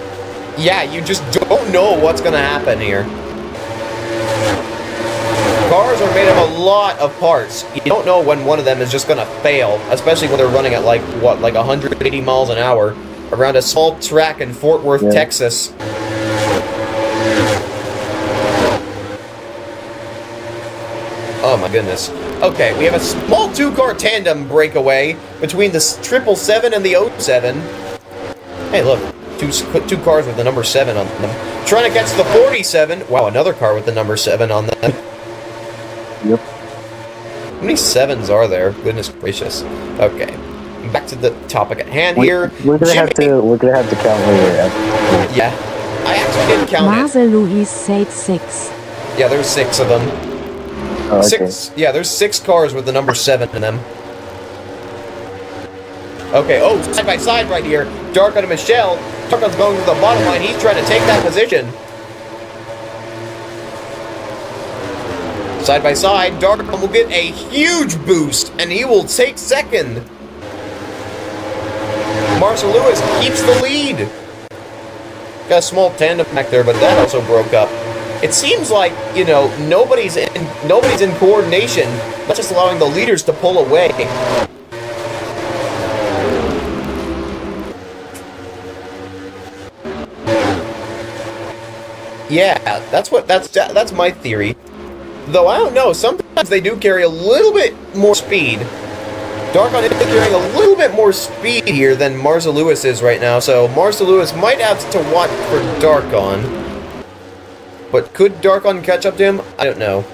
Yeah, you just don't know what's gonna happen here. Cars are made of a lot of parts. You don't know when one of them is just gonna fail, especially when they're running at like 180 miles an hour around a small track in Fort Worth, Texas. Oh my goodness. Okay, we have a small 2-car tandem breakaway between the 777 and the 07. Hey, look, two cars with the number 7 on them. Trying to catch the 47. Wow, another car with the number 7 on them. Yep. How many 7s are there? Goodness gracious. Okay, back to the topic at hand here. We're gonna have to count later. Yeah, I actually didn't count Marcel Lewis said 6. Yeah, there's 6 of them. Oh, okay. 6. Yeah, there's 6 cars with the number 7 in them. Okay, oh, side by side right here. Darkon and Michelle. Darkon's going to the bottom line. He's trying to take that position. Side by side, Darkon will get a huge boost, and he will take 2nd. Marcel Lewis keeps the lead. Got a small tandem back there, but that also broke up. It seems like, you know, nobody's in coordination, not just allowing the leaders to pull away. Yeah, that's my theory. Though I don't know, sometimes they do carry a little bit more speed. Darkon is carrying a little bit more speed here than Marza Lewis is right now, so Marza Lewis might have to watch for Darkon. But could Darkon catch up to him? I don't know.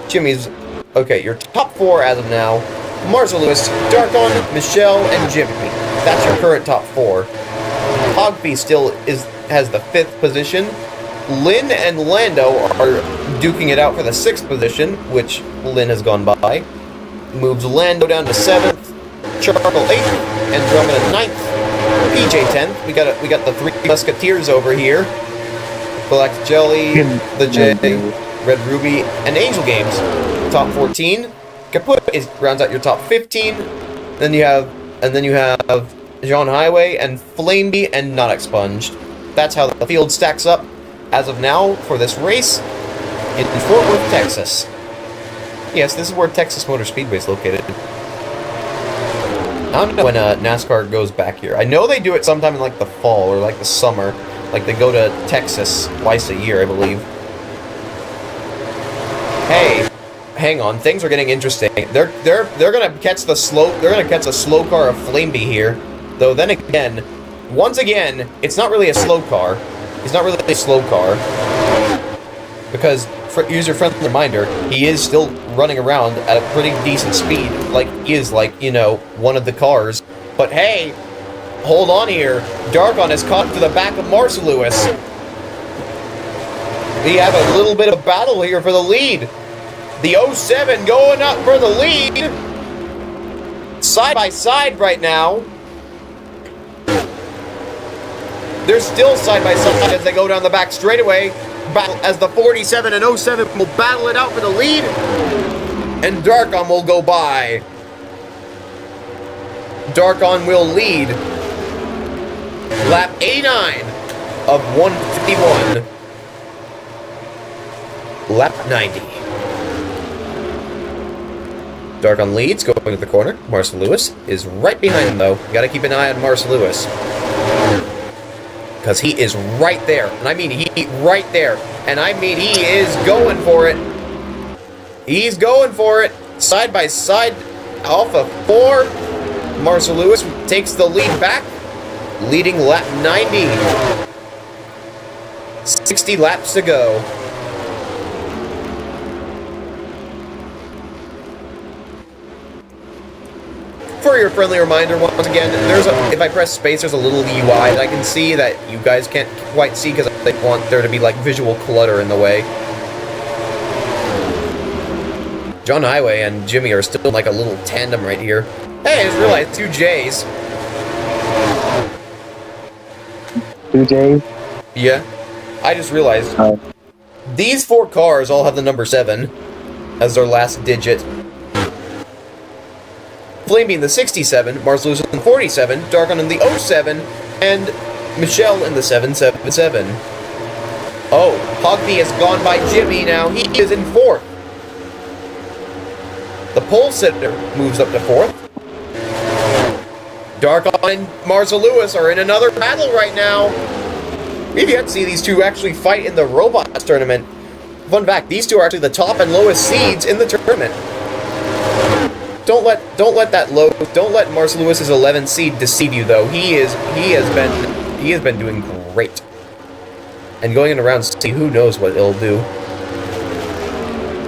Jimmy's... Okay, your top 4 as of now. Marza Lewis, Darkon, Michelle, and Jimmy. That's your current top 4. Hogby still has the 5th position. Lynn and Lando are duking it out for the 6th position, which Lynn has gone by. Moves Lando down to 7th, Charcoal 8th, and Drummond at 9th. PJ 10th. We got the 3 Musketeers over here. Black Jelly, the J, Red Ruby, and Angel Games. Top 14. Kaput rounds out your top 15. Then you have John Highway and Flameby and Not Expunged. That's how the field stacks up as of now for this race in Fort Worth, Texas. Yes, this is where Texas Motor Speedway is located. I don't know when NASCAR goes back here. I know they do it sometime in like the fall or like the summer. Like they go to Texas twice a year, I believe. Hey, hang on, things are getting interesting. They're gonna catch the slow. They're gonna catch a slow car of Flameby here. Though then again, once again, it's not really a slow car. It's not really a slow car because, user-friendly reminder, he is still running around at a pretty decent speed. Like he is, like, you know, one of the cars. But hey, hold on here. Darkon is caught to the back of Marza Lewis. We have a little bit of battle here for the lead. The 07 going up for the lead. Side by side right now. They're still side by side as they go down the back straightaway. As the 47 and 07 will battle it out for the lead. And Darkon will go by. Darkon will lead. Lap 89 of 151. Lap 90. Darkon leads, going to the corner. Marza Lewis is right behind him, though. You gotta keep an eye on Marza Lewis. Because he is right there. And I mean, he right there. And I mean, he is going for it. He's going for it. Side by side. Off of 4. Marza Lewis takes the lead back. Leading lap 90. 60 laps to go. For your friendly reminder, once again, if I press space, there's a little UI that I can see that you guys can't quite see because I want there to be like visual clutter in the way. John Highway and Jimmy are still like a little tandem right here. Hey, I just realized 2 J's. 2 J's? Yeah. I just realized these 4 cars all have the number 7 as their last digit. Flameby in the 67, Marza Lewis in the 47, Darkon in the 07, and Michelle in the 777. Oh, Hogby has gone by Jimmy now. He is in 4th. The pole sitter moves up to 4th. Darkon and Marza Lewis are in another battle right now. We've yet to see these two actually fight in the Robots tournament. Fun fact, these two are actually the top and lowest seeds in the tournament. Don't let Marza Lewis's 11th seed deceive you, though. He has been doing great. And going into round 6, who knows what it'll do.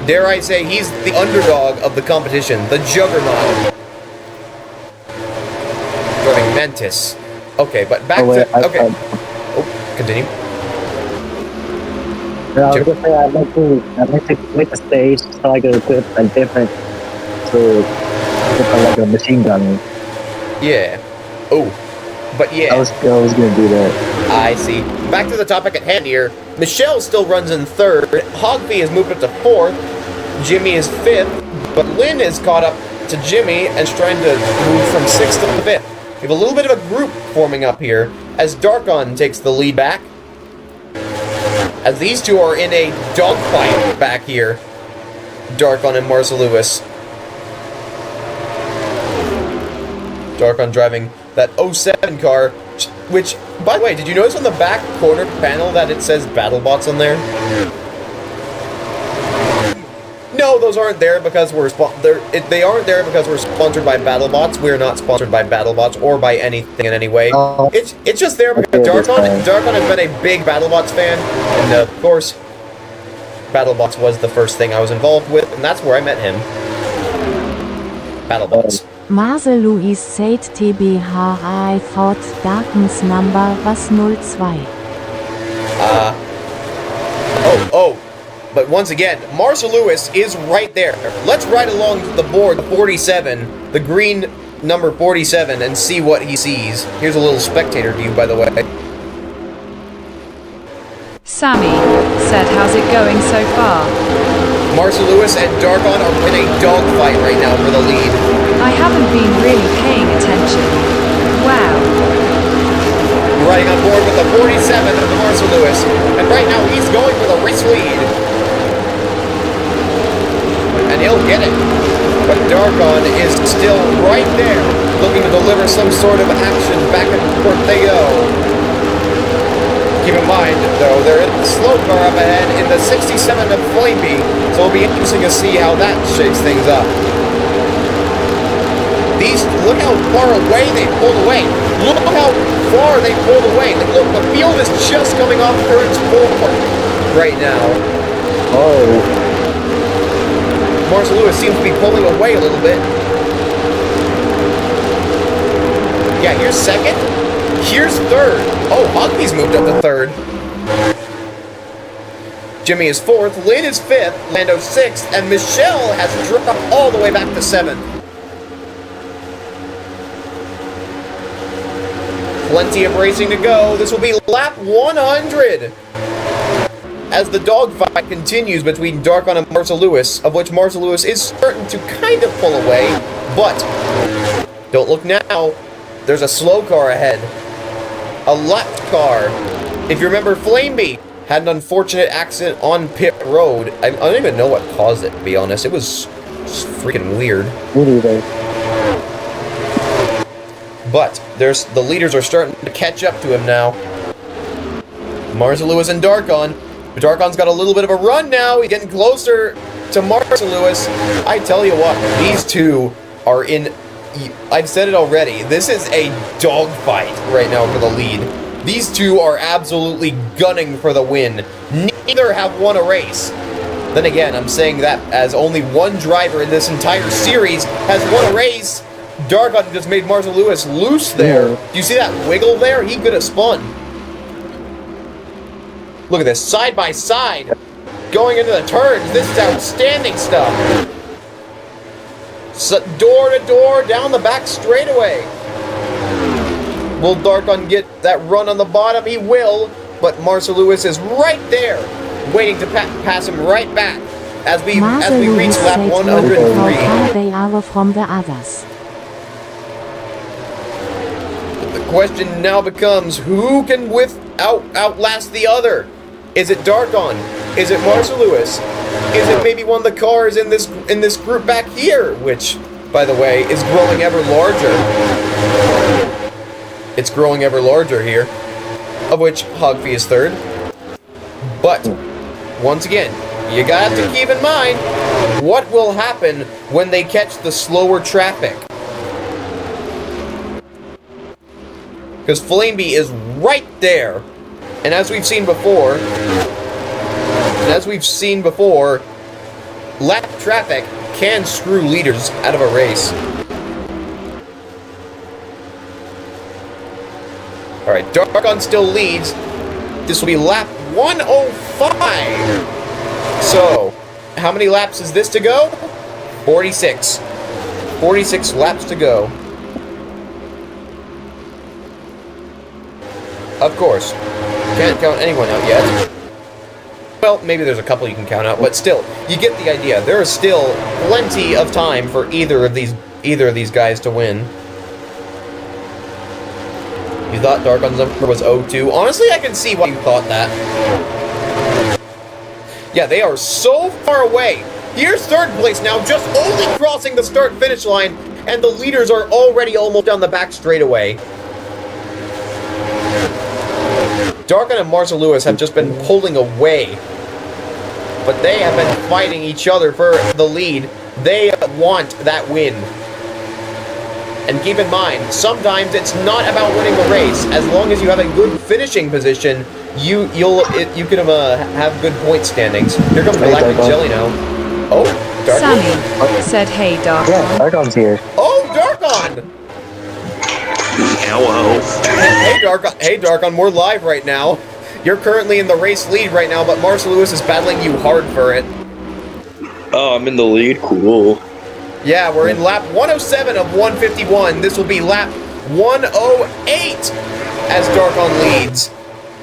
Dare I say, he's the underdog of the competition, the juggernaut. Driving Mantis. Okay, but back to... Okay. Oh, continue. I was gonna say, I'd like to make the stage so I could equip a different... to like a machine gun. Yeah. Oh. But yeah. I was gonna do that. I see. Back to the topic at hand here. Michelle still runs in 3rd. Hogby has moved up to 4th. Jimmy is 5th. But Lynn is caught up to Jimmy and is trying to move from 6th to 5th. We have a little bit of a group forming up here as Darkon takes the lead back. as these two are in a dogfight back here. Darkon and Marcel Lewis. Darkon driving that 07 car, which, by the way, did you notice on the back corner panel that it says BattleBots on there? No, those aren't there because they aren't there because we're sponsored by BattleBots. We're not sponsored by BattleBots or by anything in any way. It's just there because Darkon has been a big BattleBots fan, and of course, BattleBots was the first thing I was involved with, and that's where I met him. BattleBots. Marcel Louis said TBH, I thought Darken's number was 02. But once again, Marcel Lewis is right there. Let's ride along the board, 47, the green number 47, and see what he sees. Here's a little spectator view, by the way. Sammy said, how's it going so far? Marcel Lewis and Darkon are in a dogfight right now for the lead. I haven't been really paying attention. Wow. Riding on board with the 47 of the Marcel Lewis, and right now he's going for the race lead. And he'll get it. But Darkon is still right there, looking to deliver some sort of action. Back and forth they go. Keep in mind, though, there is a slow car up ahead in the 67 of Flamey, so it'll be interesting to see how that shakes things up. Look how far away they pulled away. Look how far they pulled away. Look, the field is just coming off turns 4 right now. Oh. Marcel Lewis seems to be pulling away a little bit. Yeah, here's second. Here's third. Oh, Hogby's moved up to third. Jimmy is fourth. Lynn is fifth. Lando sixth. And Michelle has dropped all the way back to seventh. Plenty of racing to go. This will be lap 100. As the dogfight continues between Darkon and Marcel Lewis, of which Marcel Lewis is starting to kind of pull away, but don't look now. There's a slow car ahead. A lapped car. If you remember, Flameby had an unfortunate accident on pit road. I don't even know what caused it, to be honest. It was freaking weird. But the leaders are starting to catch up to him now. Marcel Lewis and Darkon. Darkon's got a little bit of a run now. He's getting closer to Marcel Lewis. I tell you what, these two are in... I've said it already. This is a dogfight right now for the lead. These two are absolutely gunning for the win. Neither have won a race. Then again, I'm saying that as only one driver in this entire series has won a race. Darkon just made Marcel Lewis loose there. Do you see that wiggle there? He could have spun. Look at this, side by side, going into the turns. This is outstanding stuff. So, door to door, down the back straightaway. Will Darkon get that run on the bottom? He will, but Marcel Lewis is right there, waiting to pass him right back as we reach lap 103. They are from the others. The question now becomes, who can outlast the other? Is it Darkon? Is it Marcel Lewis? Is it maybe one of the cars in this group back here, which, by the way, is growing ever larger? It's growing ever larger here, of which Hogby is third. But once again, you got to keep in mind what will happen when they catch the slower traffic. Because Flameby is right there. And as we've seen before, lap traffic can screw leaders out of a race. Alright, Darkon still leads. This will be lap 105. So, how many laps is this to go? 46. 46 laps to go. Of course. Can't count anyone out yet. Well, maybe there's a couple you can count out, but still, you get the idea. There is still plenty of time for either of these guys to win. You thought Darkon's number was 02? Honestly, I can see why you thought that. Yeah, they are so far away. Here's third place now, just only crossing the start-finish line, and the leaders are already almost down the back straightaway. Darkon and Marcel Lewis have just been pulling away, but they have been fighting each other for the lead. They want that win. And keep in mind, sometimes it's not about winning the race. As long as you have a good finishing position, you can have good point standings. Here comes Galactic Jelly now. Oh, Darkon. Sammy said, hey, Darkon. Yeah, Darkon's here. Oh, Darkon! Hello. Hey, Darkon, we're live right now. You're currently in the race lead right now, but Marcel Lewis is battling you hard for it. Oh, I'm in the lead. Cool. Yeah, we're in lap 107 of 151. This will be lap 108 as Darkon leads.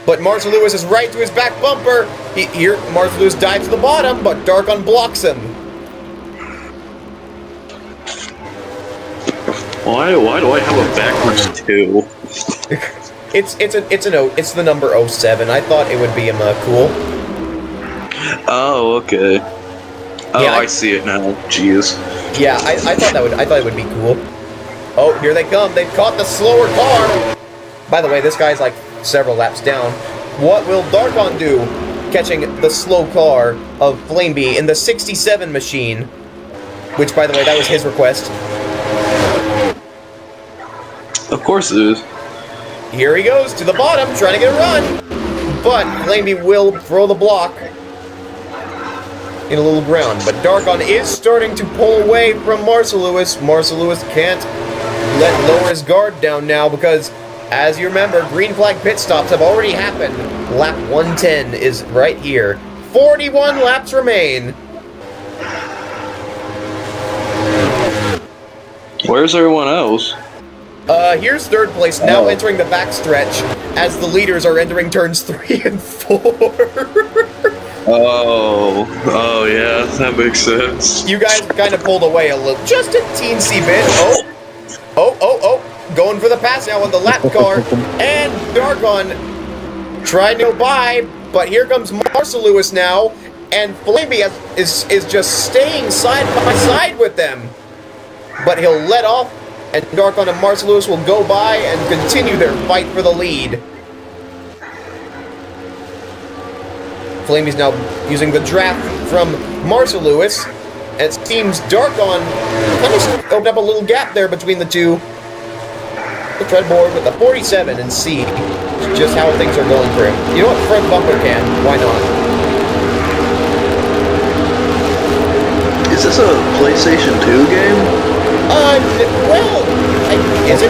But Marcel Lewis is right to his back bumper. Here, Marcel Lewis dives to the bottom, but Darkon blocks him. Why do I have a backwards 2? It's the number 07. I thought it would be cool. Oh, okay. Oh, Yeah, I see it now. Jeez. Yeah, I thought it would be cool. Oh, here they come. They've caught the slower car. By the way, this guy's like several laps down. What will Darkon do? Catching the slow car of Flamebee in the 67 machine. Which, by the way, that was his request. Of course it is. Here he goes to the bottom, trying to get a run. But Flamebee will throw the block in a little ground. But Darkon is starting to pull away from Marcel Lewis. Marcel Lewis can't lower his guard down now because, as you remember, green flag pit stops have already happened. Lap 110 is right here. 41 laps remain. Where's everyone else? Here's third place, now entering the backstretch as the leaders are entering turns 3 and 4. Oh yeah, that makes sense. You guys kind of pulled away a little, just a teensy bit. Oh, going for the pass now on the lap car, and Darkon trying to go by, but here comes Marcel Lewis now, and Flamebee is just staying side by side with them. But he'll let off, and Darkon and Marcel Lewis will go by and continue their fight for the lead. Flamey's now using the draft from Marcel Lewis, and it seems Darkon kind of opened up a little gap there between the two. We'll tread board with the 47 and see just how things are going for him. You know what? Front bumper can. Why not? Is this a PlayStation 2 game? It's a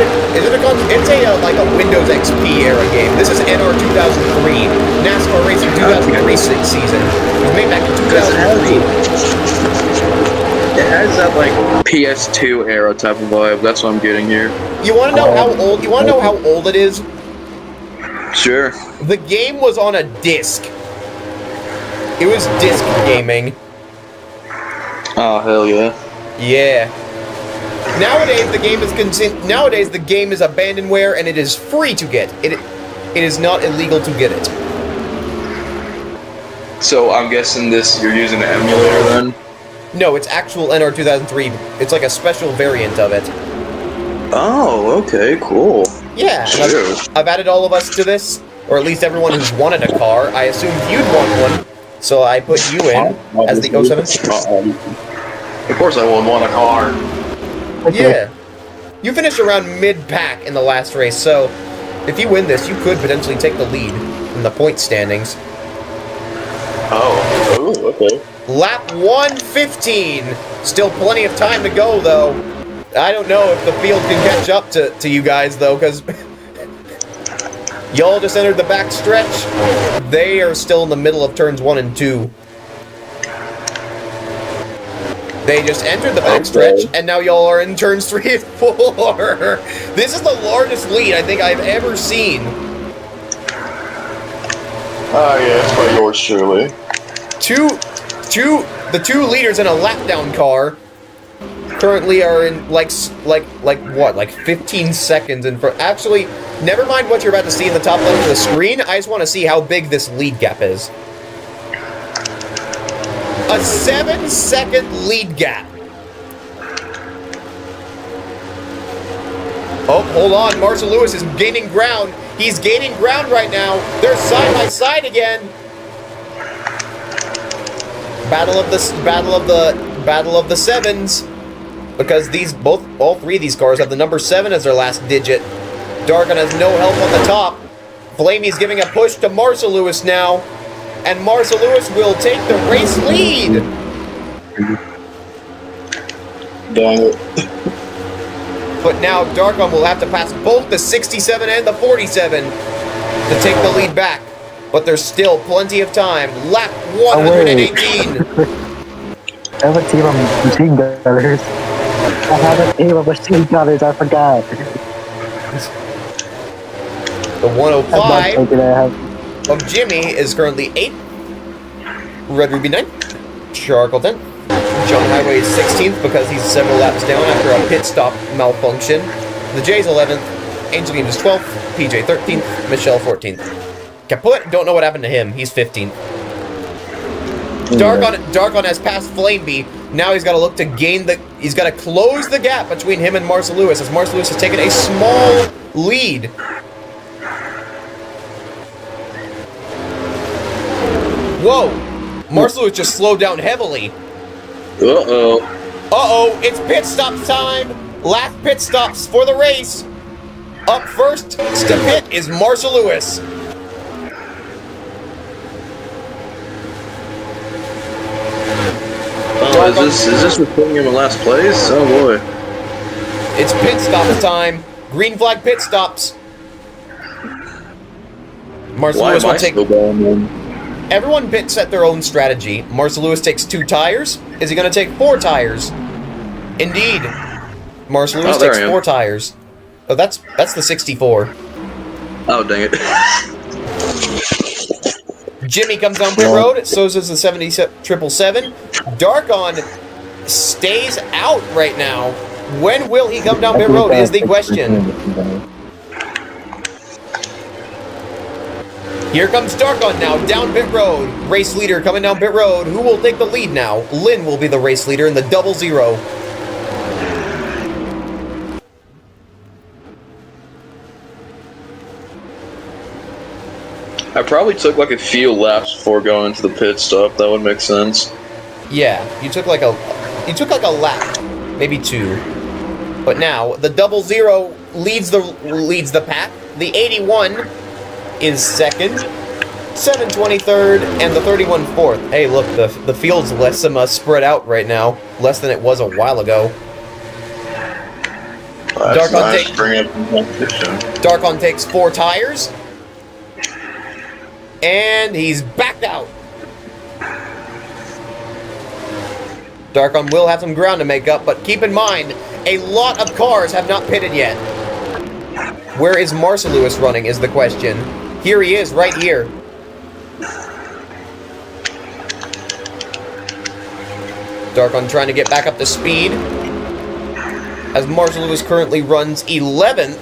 Windows XP era game. This is NR 2003, NASCAR Racing 2003 season. It was made back in 2003. It has that like PS2 era type of vibe. That's what I'm getting here. You want to know how old? You want to know how old it is? Sure. The game was on a disc. It was disc gaming. Oh hell yeah. Yeah. Nowadays the game is abandonware and it is free to get. It is not illegal to get it. So I'm guessing you're using an emulator then? No, it's actual NR 2003. It's like a special variant of it. Oh, okay, cool. Yeah, and I've added all of us to this, or at least everyone who's wanted a car. I assumed you'd want one, so I put you in as the 07. Of course I would want a car. Yeah. You finished around mid-pack in the last race, so if you win this, you could potentially take the lead in the point standings. Oh, okay. Lap 115. Still plenty of time to go, though. I don't know if the field can catch up to you guys, though, because y'all just entered the back stretch. They are still in the middle of turns 1 and 2. They just entered the backstretch, and now y'all are in turns 3 and 4. This is the largest lead I think I've ever seen. Oh yeah, it's by yours truly. The two leaders in a lap-down car currently are in like 15 seconds in front. Actually, never mind what you're about to see in the top left of the screen. I just want to see how big this lead gap is. a 7-second lead gap. Oh, hold on. Marshall Lewis is gaining ground. He's gaining ground right now. They're side by side again. Battle of the sevens. Because all three of these cars have the number 7 as their last digit. Dargon has no help on the top. Flamey's giving a push to Marshall Lewis now. And Marshall Lewis will take the race lead. Dang it. But now Dargon will have to pass both the 67 and the 47 to take the lead back. But there's still plenty of time. Lap 118. I have a team of machine gunners. I have a team of machine gunners, I forgot. The 105 of Jimmy is currently 8th. Red Ruby 9th. Charcoal 10th. John Highway is 16th because he's several laps down after a pit stop malfunction. The J's 11th. Angel Games is 12th. PJ 13th. Michelle 14th. Kaput, don't know what happened to him. He's 15th. Dargon has passed Flameby. Now he's got to look to he's got to close the gap between him and Marshall Lewis, as Marshall Lewis has taken a small lead. Whoa! Marshall Lewis just slowed down heavily. Uh-oh. Uh-oh, it's pit stop time. Last pit stops for the race. Up first to pit is Marshall Lewis. Oh, is this putting him in last place? Oh boy. It's pit stop time. Green flag pit stops. Marshall Why Lewis am will I take. still going in? Everyone pits at their own strategy. Marshall Lewis takes 2 tires. Is he going to take 4 tires? Indeed. Marshall Lewis there takes I am. 4 tires. Oh, that's the 64. Oh, dang it. Jimmy comes down pit road. So does the 777. Dargon stays out right now. When will he come down pit road is the question. Here comes Dargon now, down pit road. Race leader coming down pit road. Who will take the lead now? Lynn will be the race leader in the 00. I probably took like a few laps before going to the pit stop. That would make sense. Yeah, you took like a lap, maybe 2. But now the 00 leads the pack. The 81 is 2nd, 723rd, and the 31 4th. Hey, look, the field's less spread out right now, less than it was a while ago. That's nice to bring up competition. Darkon takes 4 tires, and he's backed out. Darkon will have some ground to make up, but keep in mind, a lot of cars have not pitted yet. Where is Marshall Lewis running is the question. Here he is, right here. Darkon trying to get back up to speed, as Marshall Lewis currently runs 11th.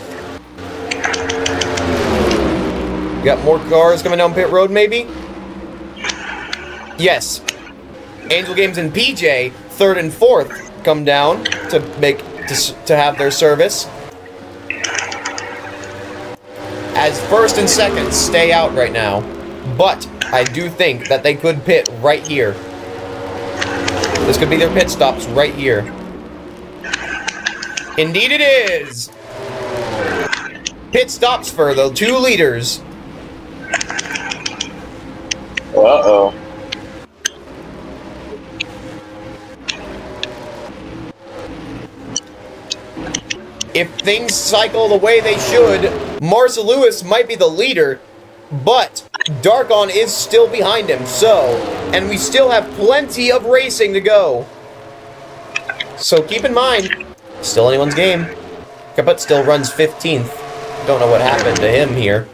Got more cars coming down pit road, maybe? Yes. Angel Games and PJ, 3rd and 4th, come down to have their service. As 1st and 2nd stay out right now. But I do think that they could pit right here. This could be their pit stops right here. Indeed it is! Pit stops for the 2 leaders. Uh-oh. If things cycle the way they should, Marshall Lewis might be the leader, but Darkon is still behind him, and we still have plenty of racing to go. So keep in mind, still anyone's game. Kaput still runs 15th. Don't know what happened to him here.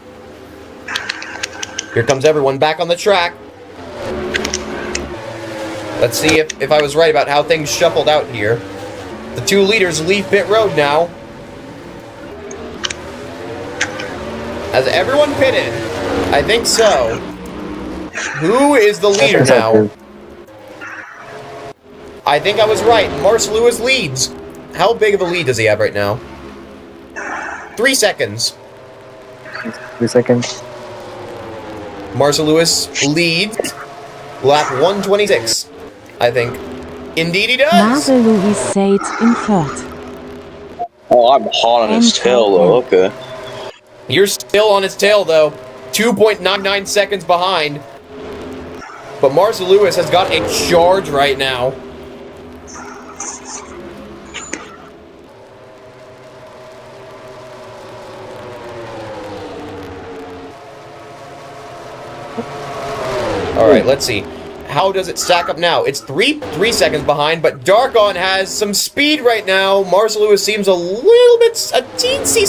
Here comes everyone back on the track. Let's see if I was right about how things shuffled out here. The 2 leaders leave pit road now. Has everyone pitted? I think so. Who is the leader now? I think I was right. Marcel Lewis leads. How big of a lead does he have right now? 3 seconds. 3 seconds. Marcel Lewis leads. Lap 126, I think. Indeed he does! Marcel Louis said in third. Oh, I'm hot on his tail, though. Okay. You're still on his tail, though. 2.99 seconds behind. But Marcel Lewis has got a charge right now. Alright, let's see. How does it stack up now? It's 3 seconds behind, but Darkon has some speed right now. Marcel Lewis seems a little bit, a teensy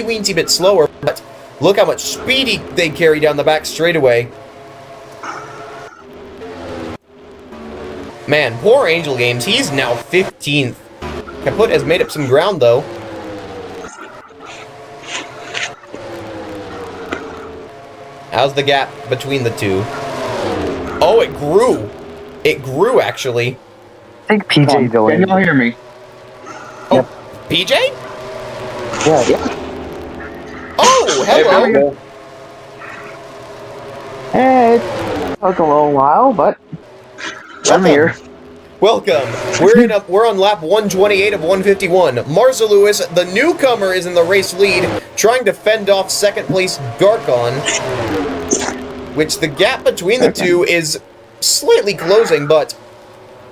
weensy bit slower, but look how much speed they carry down the back straightaway. Man, poor Angel Games, he's now 15th. Kaput has made up some ground, though. How's the gap between the two? Oh, it grew. It grew, actually. I think PJ though. Can y'all hear me? Oh, PJ? Yeah. Oh, hello. Hey, it took a little while, but I'm here. Welcome. We're on lap 128 of 151. Marcel Lewis, the newcomer, is in the race lead, trying to fend off second place Darkon, which the gap between the two is slightly closing, but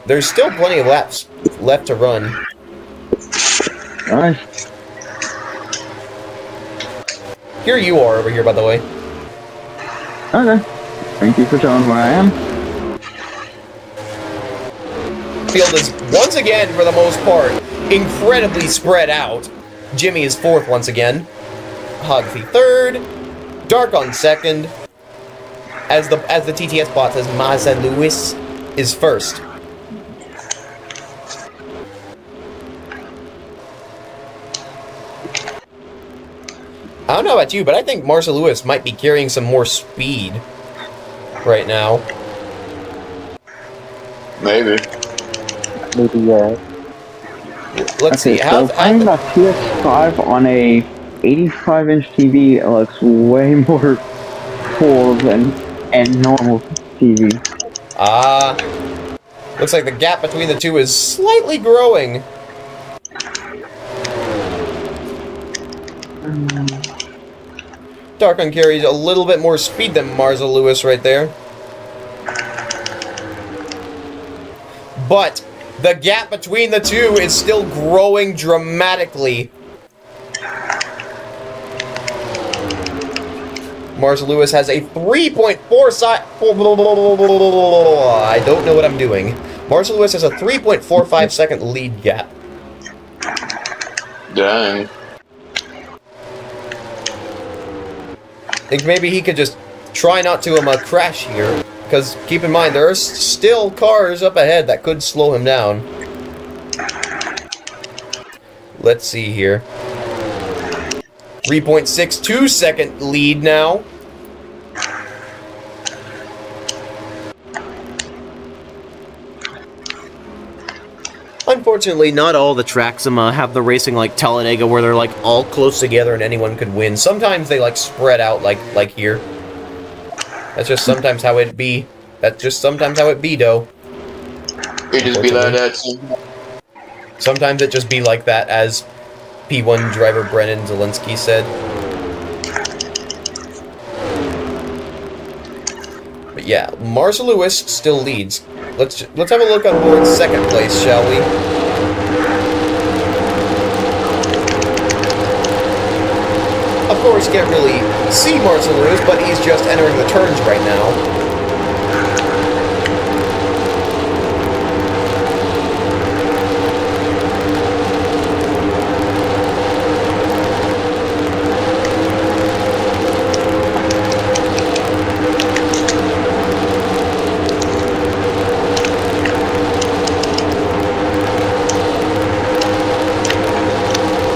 there's still plenty of laps left to run. Nice. Here you are over here, by the way. Okay. Thank you for telling me where I am. Field is, once again, for the most part, incredibly spread out. Jimmy is fourth once again. Hogfee third. Darkon second. As the TTS bot says, Marcel Lewis is first. I don't know about you, but I think Marcel Lewis might be carrying some more speed right now. Maybe, yeah. Let's see. So playing a PS5 on a 85-inch TV, it looks way more full than a normal TV. Looks like the gap between the two is slightly growing. Darkon carries a little bit more speed than Marcel Lewis right there. But the gap between the two is still growing dramatically. Marcel Lewis has a 3.4 I don't know what I'm doing. Marcel Lewis has a 3.45 second lead gap. Dang. I think maybe he could just try not to crash here. Because keep in mind, there are still cars up ahead that could slow him down. Let's see here. 3.62 second lead now. Unfortunately, not all the tracks have the racing like Talladega where they're like all close together and anyone could win. Sometimes they like spread out like here. That's just sometimes how it be. That's just sometimes how it be, though. It just be like that. Sometimes it just be like that, as P1 driver Brennan Zelinsky said. But yeah, Marcel Lewis still leads. Let's have a look on Ward's second place, shall we? Of course, you can't really see Marcel Lewis, but he's just entering the turns right now.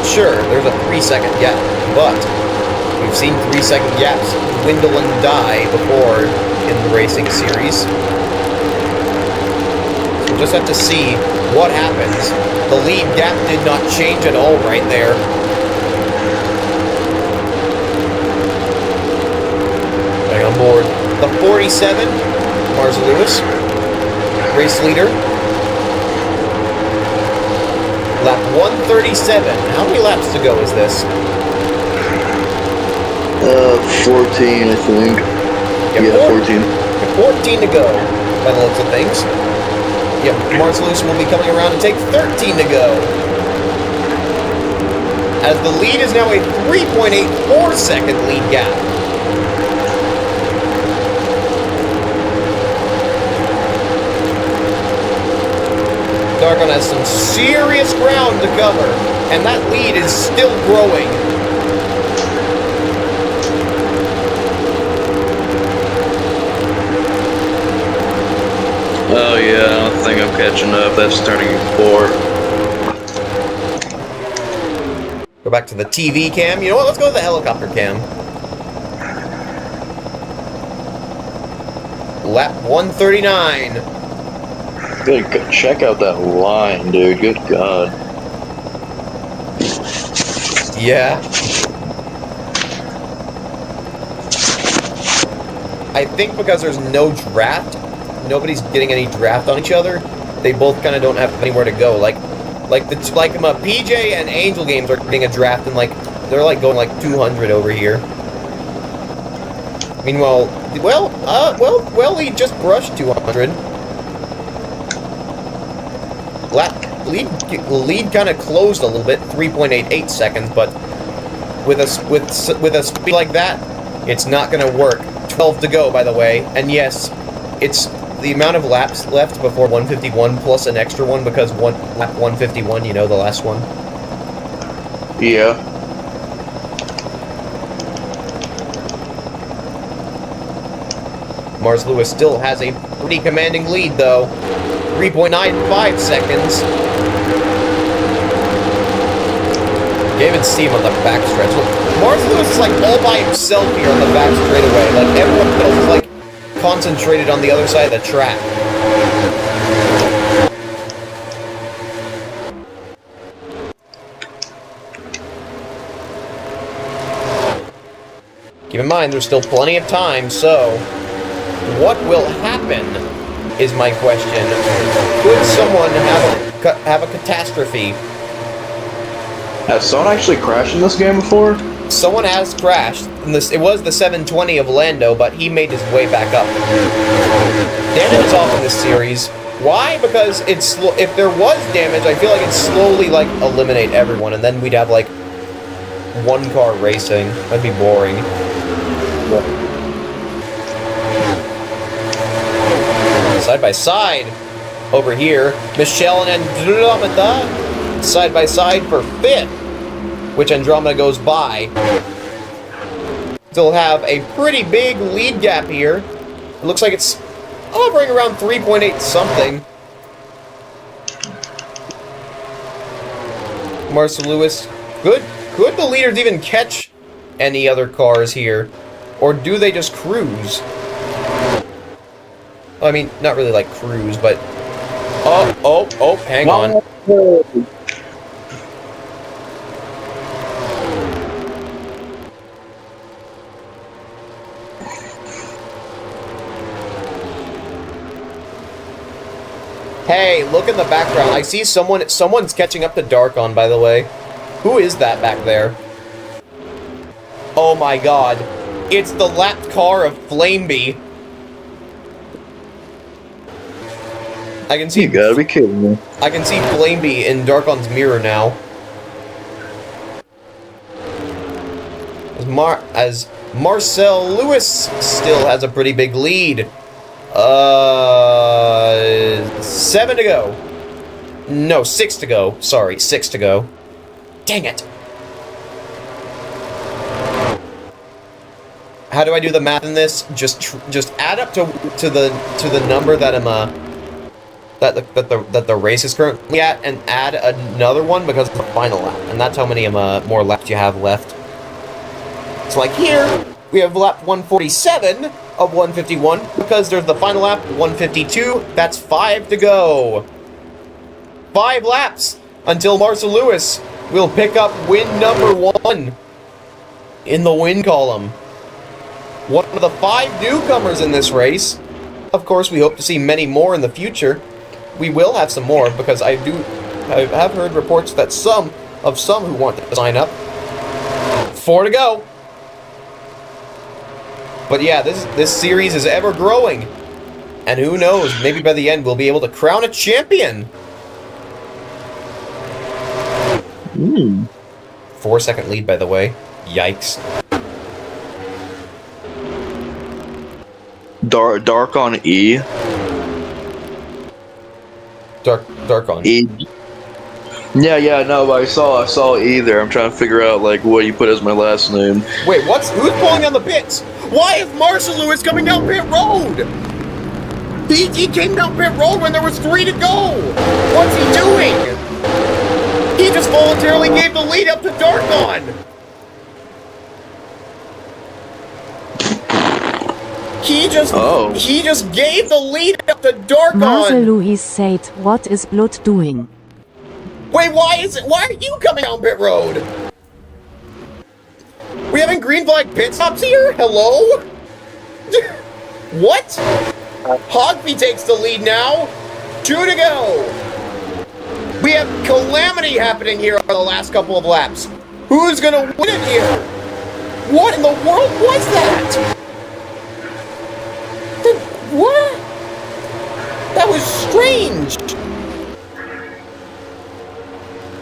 Sure, there's a 3-second gap, but we've seen 3-second gaps dwindle and die before in the racing series. So just have to see what happens. The lead gap did not change at all right there. Getting on board the 47, Mars Lewis, race leader. Lap 137. How many laps to go is this? 14, I think. Yeah, 14. 14 to go, by the looks of things. Yep, Mars Lewis will be coming around to take 13 to go. As the lead is now a 3.84 second lead gap. Darkon has some serious ground to cover, and that lead is still growing. Oh yeah, I don't think I'm catching up. That's turning 4. Go back to the TV cam. You know what? Let's go to the helicopter cam. Lap 139. Good, check out that line, dude. Good God. Yeah. I think because there's no draft, nobody's getting any draft on each other. They both kind of don't have anywhere to go. Like PJ and Angel games are getting a draft, and they're going 200 over here. Meanwhile, he just brushed 200. Lead kind of closed a little bit, 3.88 seconds, but with a speed like that, it's not going to work. 12 to go, by the way, and yes, it's the amount of laps left before 151 plus an extra one because lap 151, you know, the last one. Yeah. Mars Lewis still has a pretty commanding lead, though. 3.95 seconds. Gavin Steve on the backstretch. Mars Lewis is all by himself here on the back straightaway. Everyone else is concentrated on the other side of the track. Keep in mind, there's still plenty of time, so what will happen is my question. Could someone have a catastrophe? Has someone actually crashed in this game before? Someone has crashed. It was the 720 of Lando, but he made his way back up. Damage is off in this series. Why? Because if there was damage, I feel like it'd slowly eliminate everyone, and then we'd have one car racing. That'd be boring. Side by side over here, Michelle and Andromeda side by side for 5th, which Andromeda goes by. Still have a pretty big lead gap here. It looks like it's hovering around 3.8 something. Marcel Lewis, could the leaders even catch any other cars here? Or do they just cruise? I mean, not really cruise, but... Oh, hang on. Hey, look in the background. I see someone's catching up to Darkon, by the way. Who is that back there? Oh my god. It's the lapped car of Flameby. I can see... You gotta be kidding me. I can see Flameby in Darkon's mirror now. As Marcel Lewis still has a pretty big lead. 7 to go. No, 6 to go. Sorry, 6 to go. Dang it. How do I do the math in this? Just add up to the number that I'm that the race is currently at, and add another one because it's the final lap, and that's how many more laps you have left. So here we have lap 147 of 151 because there's the final lap 152. That's 5 to go. 5 laps until Marcel Lewis will pick up win number 1 in the win column. One of the 5 newcomers in this race. Of course, we hope to see many more in the future. We will have some more because I have heard reports that some who want to sign up. 4 to go. But yeah, this series is ever growing. And who knows, maybe by the end we'll be able to crown a champion. 4-second lead, by the way. Yikes. Dark on E. Dark on. E. Yeah, no, but I saw E there. I'm trying to figure out, like, what you put as my last name. Wait, who's pulling down the pits? Why is Marcel Lewis coming down pit road? He came down pit road when there was 3 to go. What's he doing? He just voluntarily gave the lead up to Darkon. He just gave the lead up to Marcel Darkon. Lewis said, what is blood doing? Wait, why are you coming down pit road? We having green flag pit stops here? Hello? What? Hogby takes the lead now. 2 to go. We have calamity happening here on the last couple of laps. Who's gonna win it here? What in the world was that? What? That was strange.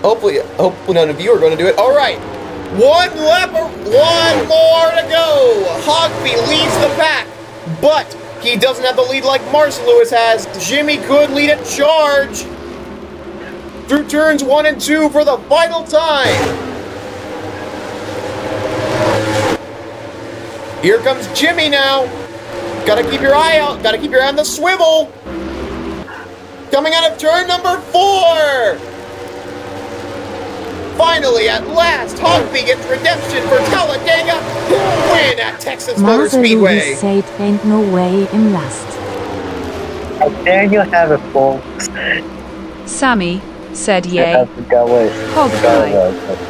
Hopefully none of you are going to do it. All right. 1 more to go. Hogby leads the pack, but he doesn't have the lead like Marcel Lewis has. Jimmy could lead a charge through turns 1 and 2 for the final time. Here comes Jimmy now. Gotta keep your eye out. Gotta keep your eye on the swivel. Coming out of turn number 4. Finally, at last, Hogby gets redemption for Talladega. He'll win at Texas Motor Marcel Speedway. Lewis said, ain't no way in last. How dare you have it, folks? Sammy said I yay. forgot what Hogby.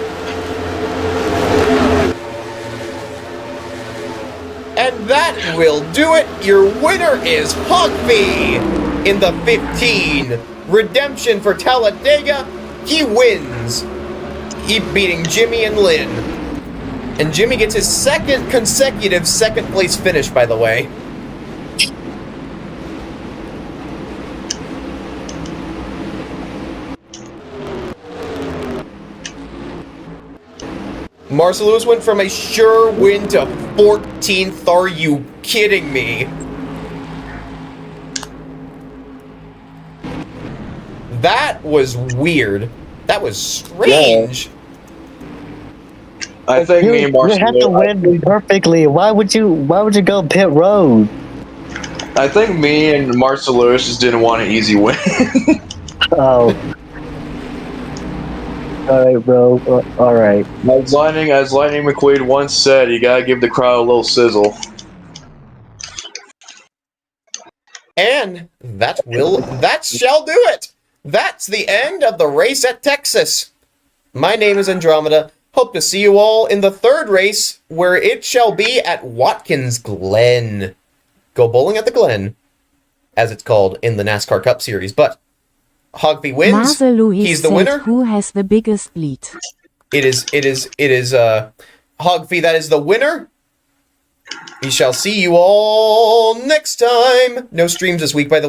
And that will do it. Your winner is Hogby in the 15. Redemption for Talladega. He wins. He beating Jimmy and Lynn. And Jimmy gets his second consecutive second place finish, by the way. Marcel Lewis went from a sure win to 14th. Are you kidding me? That was weird. That was strange. I think me and Marcel. You have to win perfectly. Why would you go pit road? I think me and Marcel Lewis just didn't want an easy win. Oh. Alright, bro. Alright. As Lightning McQueen once said, you gotta give the crowd a little sizzle. And that shall do it. That's the end of the race at Texas. My name is Andromeda. Hope to see you all in the 3rd race, where it shall be at Watkins Glen. Go bowling at the Glen, as it's called in the NASCAR Cup Series. But Hogby wins. Marcel Lewis He's the said, winner. who has the biggest lead? It is Hogby that is the winner. We shall see you all next time. No streams this week, by the way.